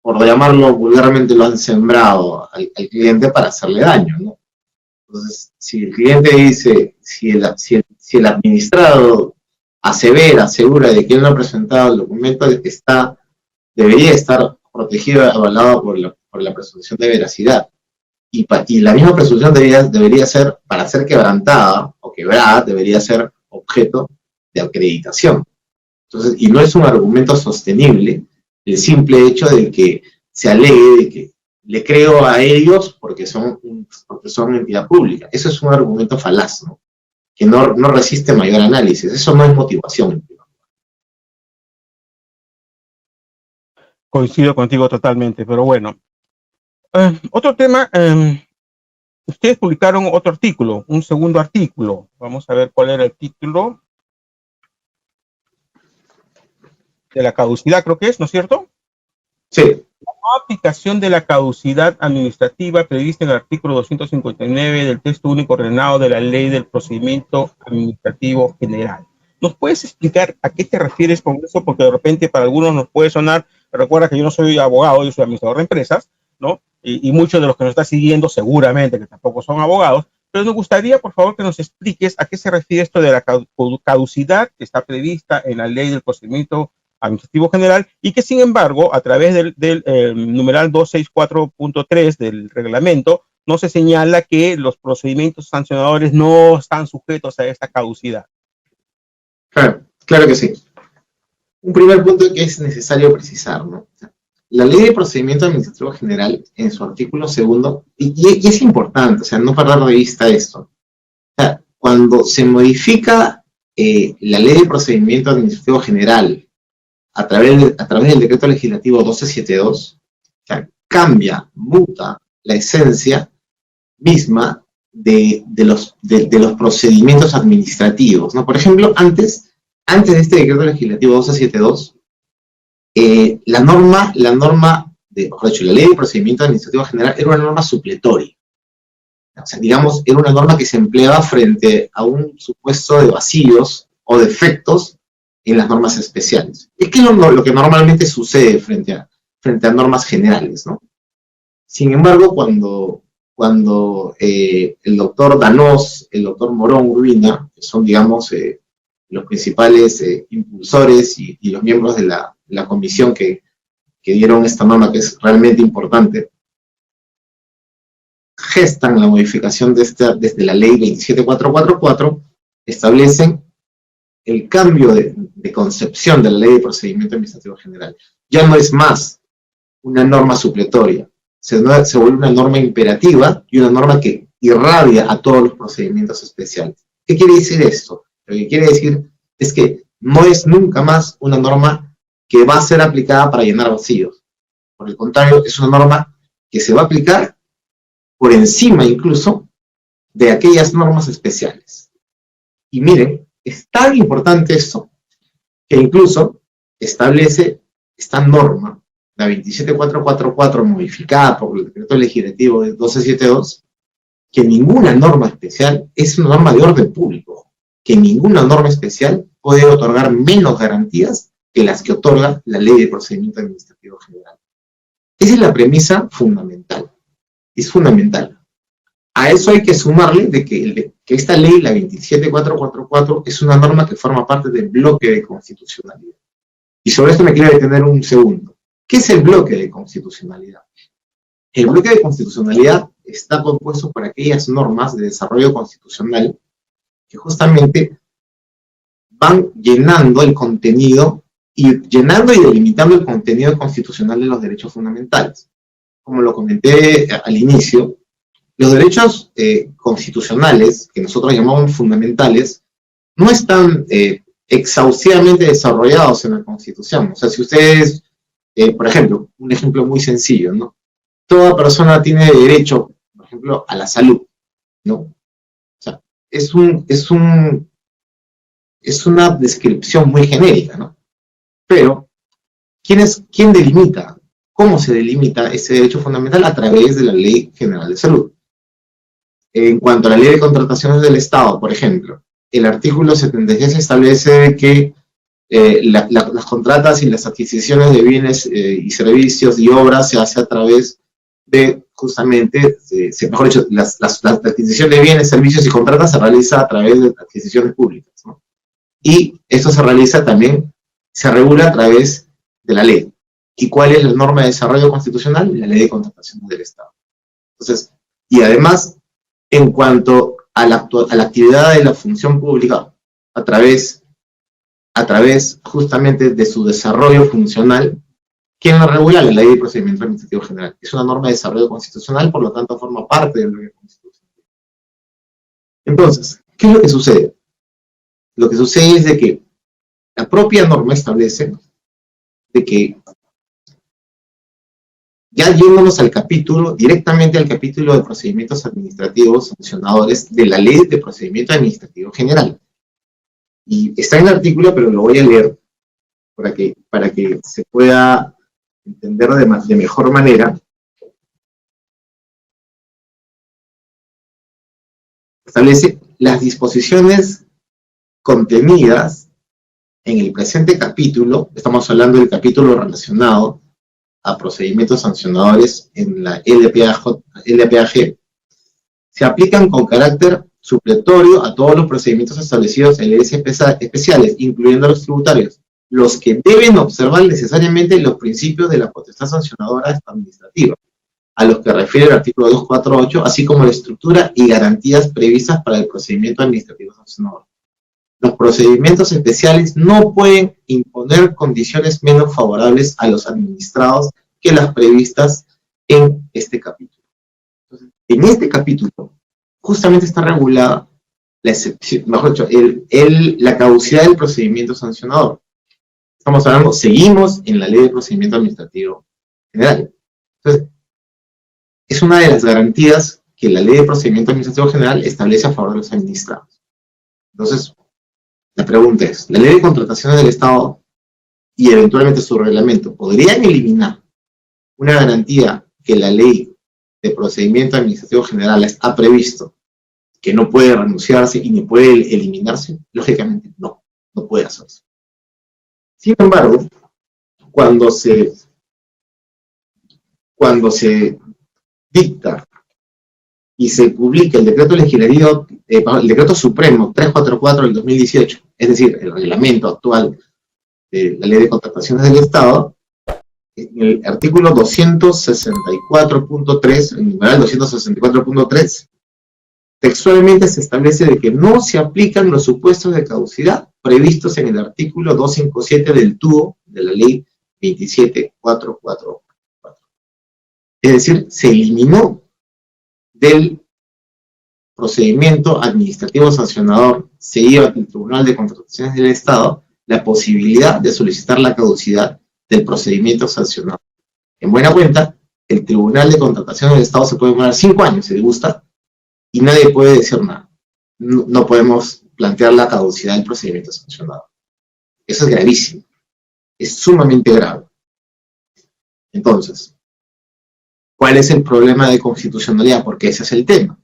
por llamarlo vulgarmente, lo han sembrado al cliente para hacerle daño, ¿no? Entonces, si el cliente dice, si el administrado asegura de que él no ha presentado el documento, debería estar protegido, avalado por la presunción de veracidad. Y la misma presunción debería ser, para ser quebrantada o quebrada, debería ser objeto de acreditación. Entonces, y no es un argumento sostenible el simple hecho de que se alegue de que le creo a ellos porque son entidad pública. Eso es un argumento falaz, ¿no? Que no resiste mayor análisis. Eso no es motivación. Coincido contigo totalmente, pero bueno. Otro tema, ustedes publicaron otro artículo, un segundo artículo. Vamos a ver cuál era el título. De la caducidad, creo que es, ¿no es cierto? Sí. La aplicación de la caducidad administrativa prevista en el artículo 259 del texto único ordenado de la Ley del Procedimiento Administrativo General. ¿Nos puedes explicar a qué te refieres con eso? Porque de repente para algunos nos puede sonar, recuerda que yo no soy abogado, yo soy administrador de empresas, ¿no? Y muchos de los que nos están siguiendo seguramente que tampoco son abogados, pero nos gustaría, por favor, que nos expliques a qué se refiere esto de la caducidad que está prevista en la Ley del Procedimiento Administrativo General y que, sin embargo, a través del numeral 264.3 del reglamento, no se señala que los procedimientos sancionadores no están sujetos a esta caducidad. Claro que sí. Un primer punto que es necesario precisar, ¿no? La Ley de Procedimiento Administrativo General, en su artículo segundo, y es importante, o sea, no perder de vista esto. O sea, cuando se modifica la Ley de Procedimiento Administrativo General a través del Decreto Legislativo 1272, o sea, cambia, muta la esencia misma de los procedimientos administrativos, ¿no? Por ejemplo, antes de este Decreto Legislativo 1272, la Ley de Procedimiento Administrativo General era una norma supletoria. O sea, digamos, era una norma que se empleaba frente a un supuesto de vacíos o defectos en las normas especiales. Es que lo que normalmente sucede frente a normas generales, ¿no? Sin embargo, cuando el doctor Danós, el doctor Morón Urbina, que son, digamos, los principales impulsores y los miembros de la comisión que dieron esta norma, que es realmente importante, gestan la modificación desde la ley 27444, establecen el cambio de concepción de la Ley de Procedimiento Administrativo General. Ya no es más una norma supletoria, se vuelve una norma imperativa y una norma que irradia a todos los procedimientos especiales. ¿Qué quiere decir esto? Lo que quiere decir es que no es nunca más una norma que va a ser aplicada para llenar vacíos. Por el contrario, es una norma que se va a aplicar por encima incluso de aquellas normas especiales. Y miren, es tan importante esto que incluso establece esta norma, la 27444, modificada por el Decreto Legislativo de 1272, que ninguna norma especial es una norma de orden público, que ninguna norma especial puede otorgar menos garantías que las que otorga la Ley de Procedimiento Administrativo General. Esa es la premisa fundamental. Es fundamental. A eso hay que sumarle de que esta ley, la 27444, es una norma que forma parte del bloque de constitucionalidad. Y sobre esto me quiero detener un segundo. ¿Qué es el bloque de constitucionalidad? El bloque de constitucionalidad está compuesto por aquellas normas de desarrollo constitucional que justamente van llenando el contenido y delimitando el contenido constitucional de los derechos fundamentales. Como lo comenté al inicio, los derechos constitucionales, que nosotros llamamos fundamentales, no están exhaustivamente desarrollados en la Constitución. O sea, si ustedes por ejemplo, un ejemplo muy sencillo, ¿no? Toda persona tiene derecho, por ejemplo, a la salud, ¿no? O sea, es una descripción muy genérica, ¿no? Pero, ¿quién delimita? ¿Cómo se delimita ese derecho fundamental? A través de la Ley General de Salud. En cuanto a la Ley de Contrataciones del Estado, por ejemplo, el artículo 76 establece que las contratas y las adquisiciones de bienes y servicios y obras se hace a través de, justamente, mejor dicho, la adquisición de bienes, servicios y contratas se realiza a través de adquisiciones públicas, ¿no? Y esto se realiza también, se regula a través de la ley. ¿Y cuál es la norma de desarrollo constitucional? La Ley de Contrataciones del Estado. Entonces, y además, en cuanto a la actividad de la función pública, a través justamente de su desarrollo funcional, ¿quién lo regula? La Ley de Procedimiento Administrativo General. Es una norma de desarrollo constitucional, por lo tanto forma parte del orden constitucional. Entonces, ¿qué es lo que sucede? Lo que sucede es de que la propia norma establece de que, ya yéndonos al capítulo, directamente al capítulo de procedimientos administrativos sancionadores de la Ley de Procedimiento Administrativo General. Y está en el artículo, pero lo voy a leer para que se pueda entender de mejor manera. Establece las disposiciones contenidas en el presente capítulo, estamos hablando del capítulo relacionado a procedimientos sancionadores en la LPAG, se aplican con carácter supletorio a todos los procedimientos establecidos en leyes especiales, incluyendo los tributarios, los que deben observar necesariamente los principios de la potestad sancionadora administrativa, a los que refiere el artículo 248, así como la estructura y garantías previstas para el procedimiento administrativo sancionador. Los procedimientos especiales no pueden imponer condiciones menos favorables a los administrados que las previstas en este capítulo. Entonces, en este capítulo, justamente está regulada la excepción, mejor dicho, la caducidad del procedimiento sancionador. Estamos hablando, seguimos en la Ley de Procedimiento Administrativo General. Entonces, es una de las garantías que la Ley de Procedimiento Administrativo General establece a favor de los administrados. Entonces, la pregunta es, ¿la Ley de Contrataciones del Estado y eventualmente su reglamento podrían eliminar una garantía que la Ley de Procedimiento Administrativo General ha previsto, que no puede renunciarse y ni puede eliminarse? Lógicamente no puede hacerse. Sin embargo, cuando se dicta y se publica el decreto legislativo, el decreto supremo 344 del 2018, es decir, el reglamento actual de la Ley de Contrataciones del Estado, en el artículo 264.3, el numeral 264.3, textualmente se establece de que no se aplican los supuestos de caducidad previstos en el artículo 257 del TUO de la Ley 27444. Es decir, se eliminó del procedimiento administrativo sancionador seguido ante el Tribunal de Contrataciones del Estado la posibilidad de solicitar la caducidad del procedimiento sancionador. En buena cuenta, el Tribunal de Contrataciones del Estado se puede demorar 5 años, si le gusta, y nadie puede decir nada. No podemos plantear la caducidad del procedimiento sancionador. Eso es gravísimo. Es sumamente grave. Entonces, ¿cuál es el problema de constitucionalidad? Porque ese es el tema.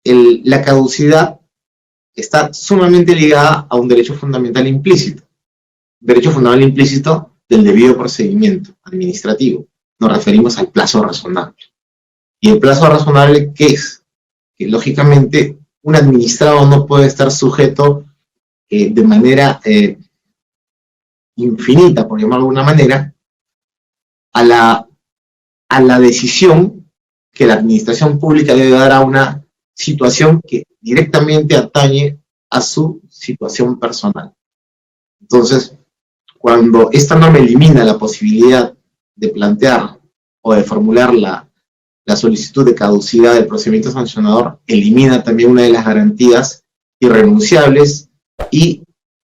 La caducidad está sumamente ligada a un derecho fundamental implícito. Derecho fundamental implícito del debido procedimiento administrativo. Nos referimos al plazo razonable. ¿Y el plazo razonable qué es? Que lógicamente un administrado no puede estar sujeto de manera infinita, por llamarlo de alguna manera, a la decisión que la administración pública debe dar a una situación que directamente atañe a su situación personal. Entonces, cuando esta norma elimina la posibilidad de plantear o de formular la solicitud de caducidad del procedimiento sancionador, elimina también una de las garantías irrenunciables e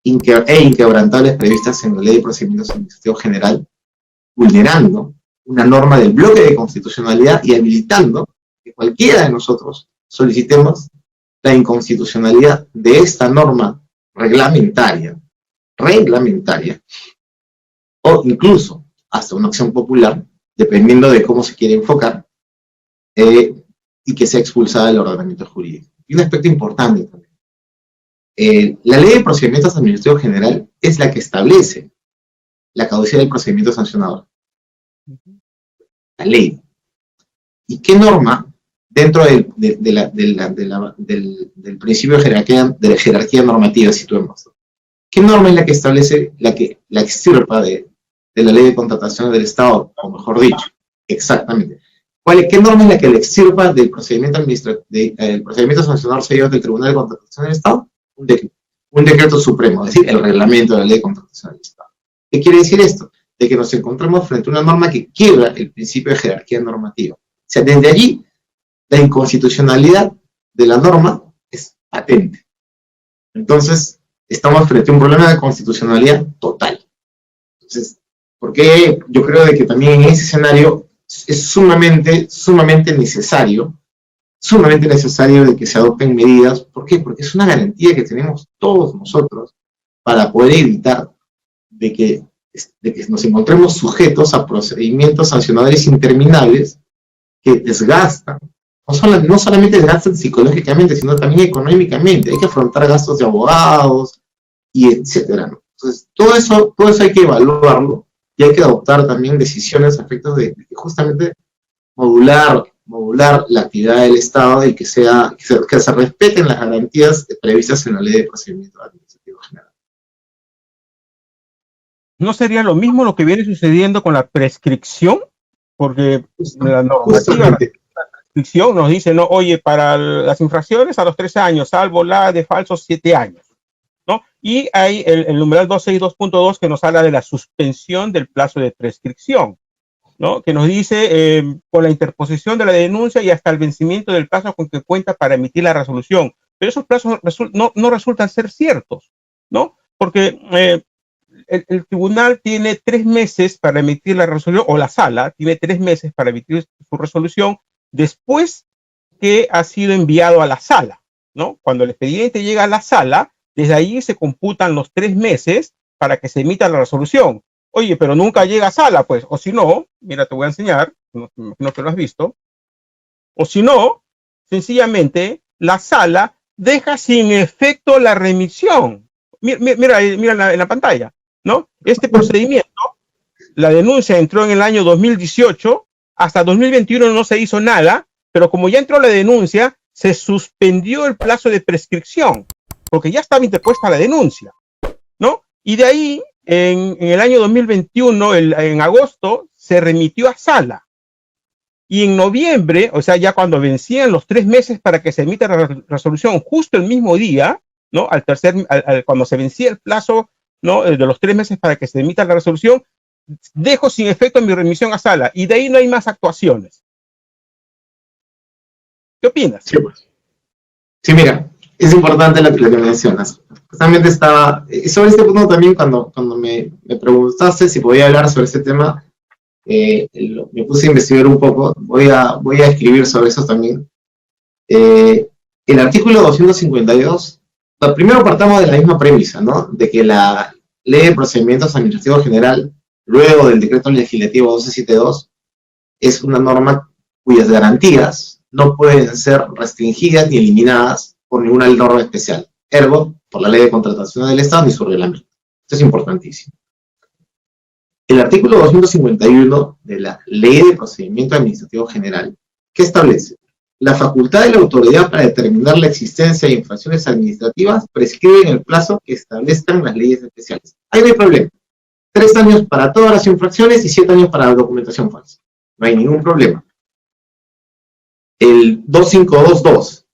inquebrantables previstas en la Ley de Procedimientos Administrativos General, vulnerando una norma del bloque de constitucionalidad y habilitando que cualquiera de nosotros solicitemos la inconstitucionalidad de esta norma reglamentaria, o incluso hasta una acción popular, dependiendo de cómo se quiere enfocar, y que sea expulsada del ordenamiento jurídico. Y un aspecto importante también. La Ley de Procedimientos Administrativos General es la que establece la caducidad del procedimiento sancionador. La ley. ¿Y qué norma, dentro del principio de la jerarquía normativa, situemos? ¿Qué norma es la que establece, la extirpa de la Ley de Contratación del Estado, o mejor dicho? Exactamente. ¿Qué norma es la que le extirpa del procedimiento el procedimiento sancionador seguido del Tribunal de Contratación del Estado? Un decreto supremo, es decir, el reglamento de la Ley de Contratación del Estado. ¿Qué quiere decir esto? De que nos encontramos frente a una norma que quiebra el principio de jerarquía normativa. O sea, desde allí, la inconstitucionalidad de la norma es patente. Entonces, estamos frente a un problema de constitucionalidad total. Entonces, ¿por qué yo creo de que también en ese escenario es sumamente necesario de que se adopten medidas? ¿Por qué? Porque es una garantía que tenemos todos nosotros para poder evitar de que nos encontremos sujetos a procedimientos sancionadores interminables que desgastan. No solamente desgastan psicológicamente, sino también económicamente. Hay que afrontar gastos de abogados, y etcétera, ¿no? Entonces, todo eso hay que evaluarlo y hay que adoptar también decisiones a efectos de justamente modular la actividad del Estado y que se respeten las garantías previstas en la Ley de Procedimiento Administrativo General. ¿No sería lo mismo lo que viene sucediendo con la prescripción? Porque la normativa de prescripción nos dice, no, oye, para las infracciones a los 3 años, salvo la de falsos 7 años, ¿no? Y hay el numeral 262.2 que nos habla de la suspensión del plazo de prescripción, ¿no? Que nos dice con la interposición de la denuncia y hasta el vencimiento del plazo con que cuenta para emitir la resolución. Pero esos plazos no resultan ser ciertos, ¿no? Porque el tribunal tiene 3 meses para emitir la resolución, o la sala tiene 3 meses para emitir su resolución después que ha sido enviado a la sala, ¿no? Cuando el expediente llega a la sala, desde ahí se computan los 3 meses para que se emita la resolución. Oye, pero nunca llega a sala, pues, o si no, mira, te voy a enseñar, no que lo has visto, o si no, sencillamente, la sala deja sin efecto la remisión. Mira en la pantalla, ¿no? Este procedimiento, la denuncia entró en el año 2018, hasta 2021 no se hizo nada, pero como ya entró la denuncia, se suspendió el plazo de prescripción, porque ya estaba interpuesta la denuncia, ¿no? Y de ahí, en el año 2021, en agosto, se remitió a sala. Y en noviembre, o sea, ya cuando vencían los 3 meses para que se emita la resolución, justo el mismo día, ¿no? Cuando se vencía el plazo, ¿no? De los 3 meses para que se emita la resolución, dejo sin efecto mi remisión a sala. Y de ahí no hay más actuaciones. ¿Qué opinas? Sí, pues. Sí, mira, es importante lo que mencionas. Justamente estaba, sobre este punto también cuando me preguntaste si podía hablar sobre este tema, me puse a investigar un poco, voy a escribir sobre eso también. El artículo 252, primero partamos de la misma premisa, ¿no? De que la Ley de Procedimientos Administrativos General, luego del Decreto Legislativo 1272, es una norma cuyas garantías no pueden ser restringidas ni eliminadas por ninguna norma especial, ergo, por la Ley de Contratación del Estado ni su reglamento. Esto es importantísimo. El artículo 251 de la Ley de Procedimiento Administrativo General, ¿qué establece? La facultad de la autoridad para determinar la existencia de infracciones administrativas prescribe en el plazo que establezcan las leyes especiales. Ahí no hay problema. 3 años para todas las infracciones y 7 años para la documentación falsa. No hay ningún problema. El 2522.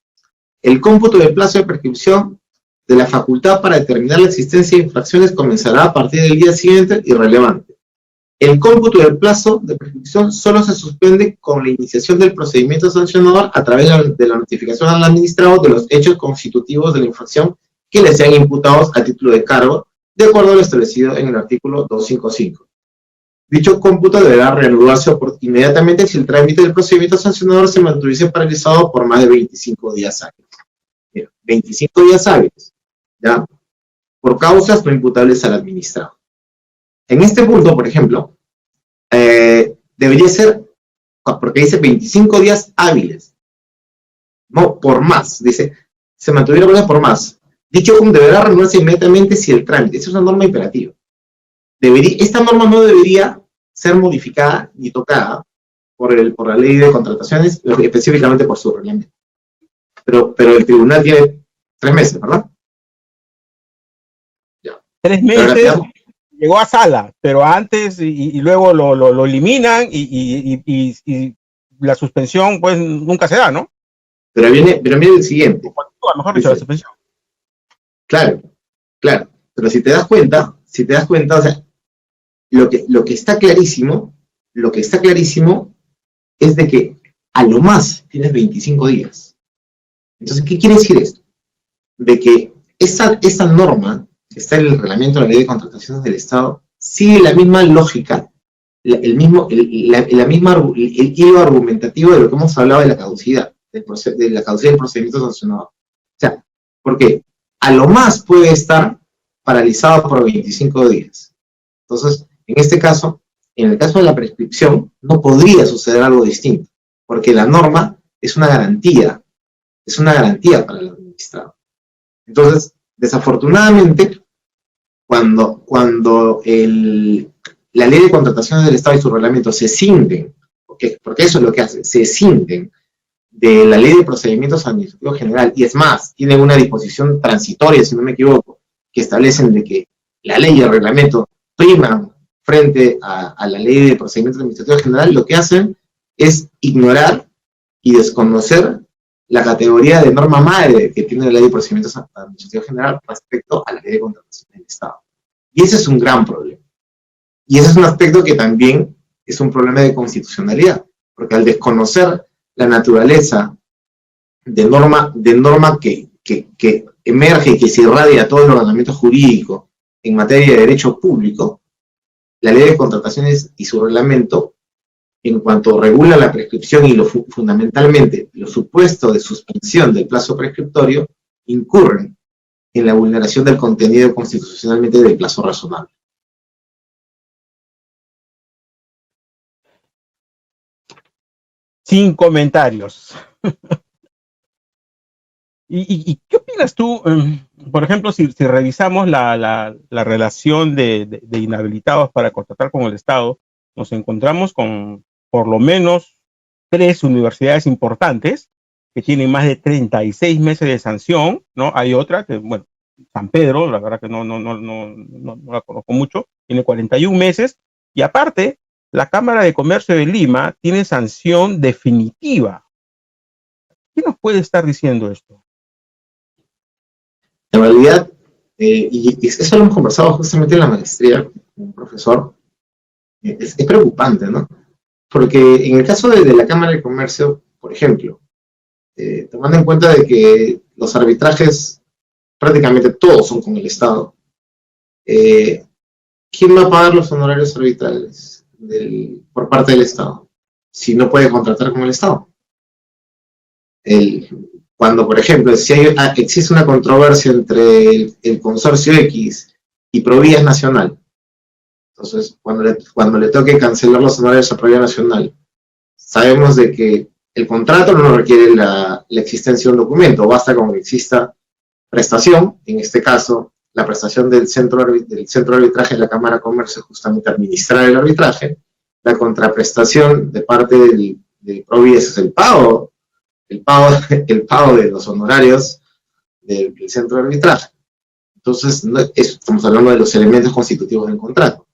El cómputo del plazo de prescripción de la facultad para determinar la existencia de infracciones comenzará a partir del día siguiente irrelevante. El cómputo del plazo de prescripción solo se suspende con la iniciación del procedimiento sancionador a través de la notificación al administrado de los hechos constitutivos de la infracción que le sean imputados a título de cargo, de acuerdo a lo establecido en el artículo 255. Dicho cómputo deberá reanudarse inmediatamente si el trámite del procedimiento sancionador se mantuviese paralizado por más de 25 días hábiles. Mira, 25 días hábiles, ¿ya? Por causas no imputables al administrado. En este punto, por ejemplo, debería ser, porque dice 25 días hábiles, no por más, dice, se mantuviera por más. Dicho deberá reanudarse inmediatamente si el trámite, esa es una norma imperativa. Esta norma no debería ser modificada ni tocada por la ley de contrataciones, específicamente por su reglamento. Pero el tribunal tiene 3 meses, ¿verdad? Ya. 3 meses, llegó a sala, pero antes y luego lo eliminan y la suspensión pues nunca se da, ¿no? Pero viene el siguiente. A lo mejor dicho, la suspensión. Claro, pero si te das cuenta, o sea, lo que está clarísimo es de que a lo más tienes 25 días. Entonces, ¿qué quiere decir esto? De que esta norma que está en el reglamento de la ley de contrataciones del Estado sigue la misma lógica, el hilo argumentativo de lo que hemos hablado de la caducidad, del procedimiento sancionador. O sea, porque a lo más puede estar paralizado por 25 días. Entonces, en este caso, en el caso de la prescripción, no podría suceder algo distinto, porque la norma es una garantía para el administrado. Entonces, desafortunadamente, cuando la ley de contrataciones del Estado y su reglamento se cinden, porque eso es lo que hace, se cinden de la ley de procedimientos administrativos general, y es más, tienen una disposición transitoria, si no me equivoco, que establecen de que la ley y el reglamento priman frente a la ley de procedimientos administrativos general, lo que hacen es ignorar y desconocer la categoría de norma madre que tiene la ley de procedimientos administrativos general respecto a la ley de contratación del Estado. Y ese es un gran problema. Y ese es un aspecto que también es un problema de constitucionalidad, porque al desconocer la naturaleza de norma que emerge y que se irradia a todo el ordenamiento jurídico en materia de derecho público, la ley de contrataciones y su reglamento, en cuanto regula la prescripción y fundamentalmente los supuestos de suspensión del plazo prescriptorio, incurren en la vulneración del contenido constitucionalmente del plazo razonable. Sin comentarios. ¿Y qué opinas tú, por ejemplo, si revisamos la relación de inhabilitados para contratar con el Estado, nos encontramos con por lo menos 3 universidades importantes que tienen más de 36 meses de sanción, ¿no? Hay otra que, bueno, San Pedro, la verdad que no la conozco mucho, tiene 41 meses, y aparte, la Cámara de Comercio de Lima tiene sanción definitiva. ¿Qué nos puede estar diciendo esto? En realidad, y eso lo hemos conversado justamente en la maestría con un profesor, es preocupante, ¿no? Porque en el caso de la Cámara de Comercio, por ejemplo, tomando en cuenta de que los arbitrajes prácticamente todos son con el Estado, ¿quién va a pagar los honorarios arbitrales por parte del Estado si no puede contratar con el Estado? Cuando, por ejemplo, si existe una controversia entre el consorcio X y Provías Nacional, entonces cuando le toque cancelar los honorarios a Provías Nacional, sabemos de que el contrato no requiere la existencia de un documento, basta con que exista prestación, en este caso la prestación del centro de arbitraje de la Cámara de Comercio, justamente administrar el arbitraje, la contraprestación de parte del Provías es el pago de los honorarios del centro de arbitraje. Entonces, estamos hablando de los elementos constitutivos del contrato.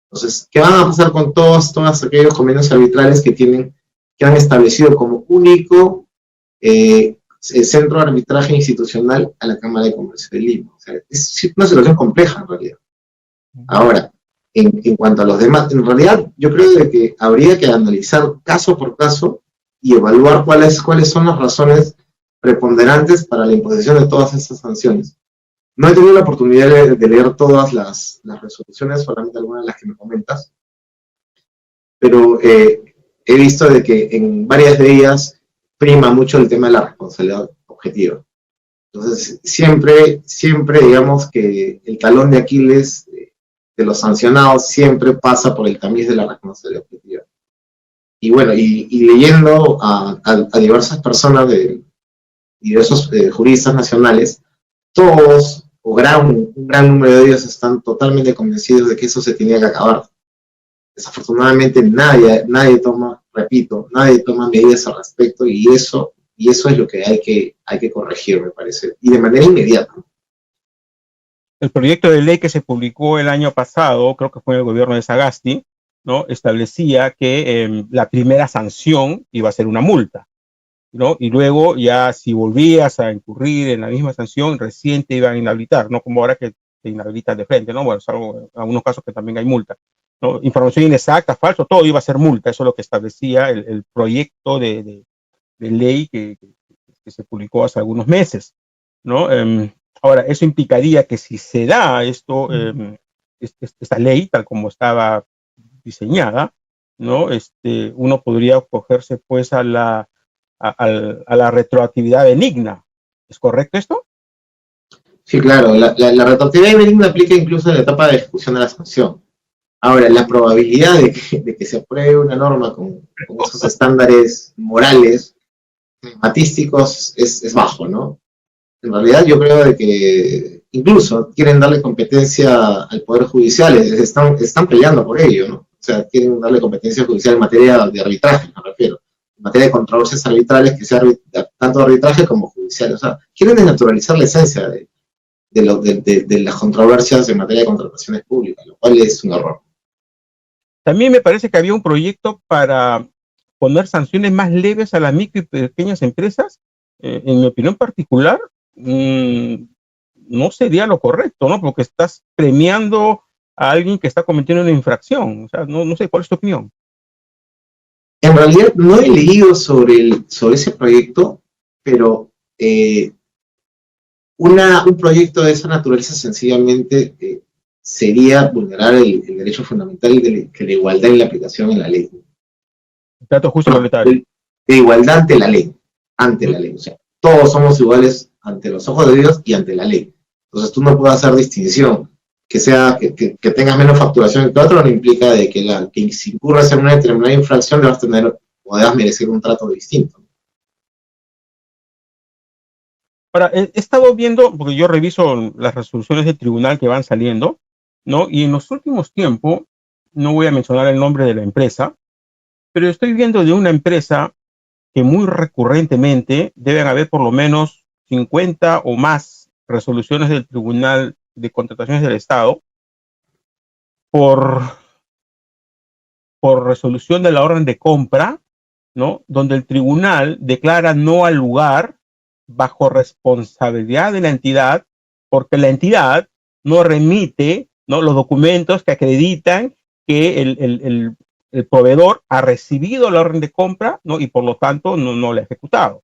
Entonces, ¿qué van a pasar con todos aquellos convenios arbitrales que han establecido como único centro de arbitraje institucional a la Cámara de Comercio de Lima? O sea, es una situación compleja en realidad. Ahora, en cuanto a los demás, en realidad yo creo de que habría que analizar caso por caso y evaluar cuáles son las razones preponderantes para la imposición de todas estas sanciones. No he tenido la oportunidad de leer todas las resoluciones, solamente algunas de las que me comentas, pero he visto de que en varias de ellas prima mucho el tema de la responsabilidad objetiva. Entonces, siempre digamos que el talón de Aquiles de los sancionados siempre pasa por el tamiz de la responsabilidad objetiva. Y bueno, y leyendo a diversas personas de diversos juristas nacionales, todos, o un gran número de ellos están totalmente convencidos de que eso se tenía que acabar. Desafortunadamente nadie toma, repito, nadie toma medidas al respecto y eso es lo que hay que corregir, me parece, y de manera inmediata. El proyecto de ley que se publicó el año pasado, creo que fue en el gobierno de Sagasti, ¿no? Establecía que la primera sanción iba a ser una multa, ¿no? Y luego ya si volvías a incurrir en la misma sanción, recién te iban a inhabilitar, no como ahora que te inhabilitan de frente, ¿no? Bueno, salvo en algunos casos que también hay multa, ¿no? Información inexacta, falso, todo iba a ser multa. Eso es lo que establecía el proyecto de ley que se publicó hace algunos meses, ¿no? Ahora, eso implicaría que si se da esto, esta ley, tal como estaba diseñada, ¿no? Uno podría acogerse pues a la retroactividad benigna. ¿Es correcto esto? Sí, claro, la retroactividad benigna aplica incluso en la etapa de ejecución de la sanción. Ahora, la probabilidad de que se apruebe una norma con esos estándares morales, matísticos, es bajo, ¿no? En realidad yo creo de que incluso quieren darle competencia al Poder Judicial, están peleando por ello, ¿no? O sea, quieren darle competencia judicial en materia de arbitraje, me refiero, en materia de controversias arbitrales, que sea tanto de arbitraje como judicial. O sea, quieren desnaturalizar la esencia de las controversias en materia de contrataciones públicas, lo cual es un error. También me parece que había un proyecto para poner sanciones más leves a las micro y pequeñas empresas. En mi opinión particular, no sería lo correcto, ¿no? Porque estás premiando a alguien que está cometiendo una infracción. O sea, no sé, ¿cuál es tu opinión? En realidad no he leído sobre ese proyecto, pero un proyecto de esa naturaleza sencillamente sería vulnerar el derecho fundamental que la igualdad en la aplicación en la ley. Trato justo y igualitario. De igualdad ante la ley. O sea, todos somos iguales ante los ojos de Dios y ante la ley. Entonces tú no puedes hacer distinción. Que tengas menos facturación que otro no implica de que si incurres en una determinada infracción debas merecer un trato distinto. Ahora, he estado viendo, porque yo reviso las resoluciones del tribunal que van saliendo, ¿no? Y en los últimos tiempos, no voy a mencionar el nombre de la empresa, pero estoy viendo de una empresa que muy recurrentemente deben haber por lo menos 50 o más resoluciones del Tribunal de Contrataciones del Estado por resolución de la orden de compra, ¿no? Donde el tribunal declara no al lugar bajo responsabilidad de la entidad, porque la entidad no remite, ¿no?, los documentos que acreditan que el proveedor ha recibido la orden de compra, ¿no?, y por lo tanto no la ha ejecutado.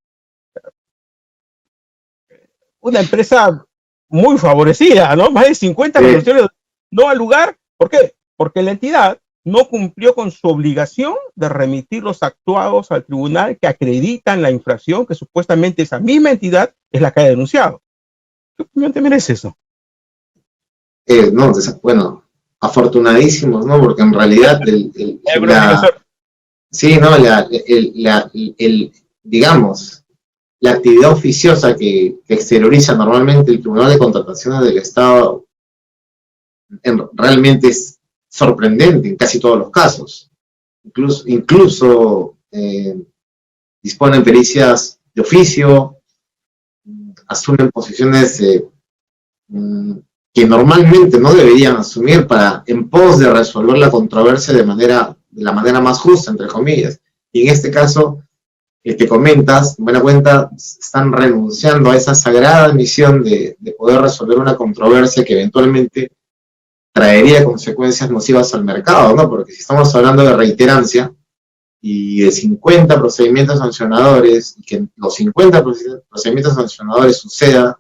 Una empresa muy favorecida, ¿no? Más de 50 resoluciones no al lugar. ¿Por qué? Porque la entidad no cumplió con su obligación de remitir los actuados al tribunal que acreditan la infracción que supuestamente esa misma entidad es la que ha denunciado. ¿Qué opinión te merece eso? No, bueno, afortunadísimos, ¿no? Porque en realidad digamos, la actividad oficiosa que exterioriza normalmente el Tribunal de Contrataciones del Estado realmente es sorprendente en casi todos los casos. Incluso disponen pericias de oficio, asumen posiciones que normalmente no deberían asumir en pos de resolver la controversia de la manera más justa, entre comillas. Y en este caso, el que comentas, en buena cuenta, están renunciando a esa sagrada misión de poder resolver una controversia que eventualmente traería consecuencias nocivas al mercado, ¿no? Porque si estamos hablando de reiterancia y de 50 procedimientos sancionadores, y que los 50 procedimientos sancionadores suceda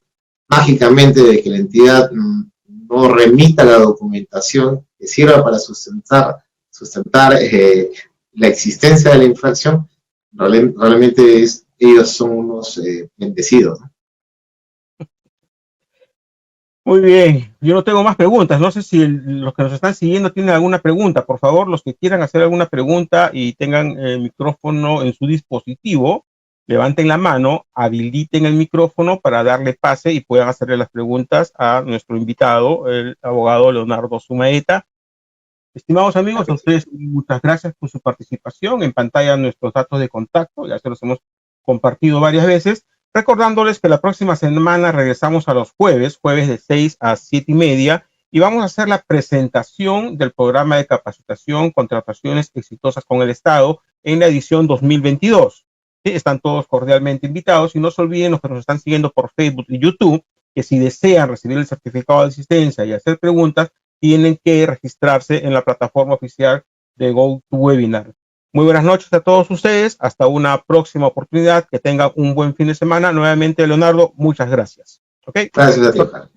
mágicamente de que la entidad no remita la documentación que sirva para sustentar sustentar la existencia de la infracción, realmente ellos son unos bendecidos, ¿no? Muy bien, yo no tengo más preguntas. No sé si los que nos están siguiendo tienen alguna pregunta. Por favor, los que quieran hacer alguna pregunta y tengan el micrófono en su dispositivo, levanten la mano, habiliten el micrófono para darle pase y puedan hacerle las preguntas a nuestro invitado, el abogado Leonardo Sumaeta. Estimados amigos, a ustedes muchas gracias por su participación. En pantalla nuestros datos de contacto, ya se los hemos compartido varias veces. Recordándoles que la próxima semana regresamos a los jueves de 6 a 7:30, y vamos a hacer la presentación del programa de capacitación Contrataciones Exitosas con el Estado en la edición 2022. ¿Sí? Están todos cordialmente invitados, y no se olviden los que nos están siguiendo por Facebook y YouTube, que si desean recibir el certificado de asistencia y hacer preguntas, tienen que registrarse en la plataforma oficial de GoToWebinar. Muy buenas noches a todos ustedes. Hasta una próxima oportunidad. Que tengan un buen fin de semana. Nuevamente, Leonardo, muchas gracias. ¿Okay? Gracias a ti, Oscar.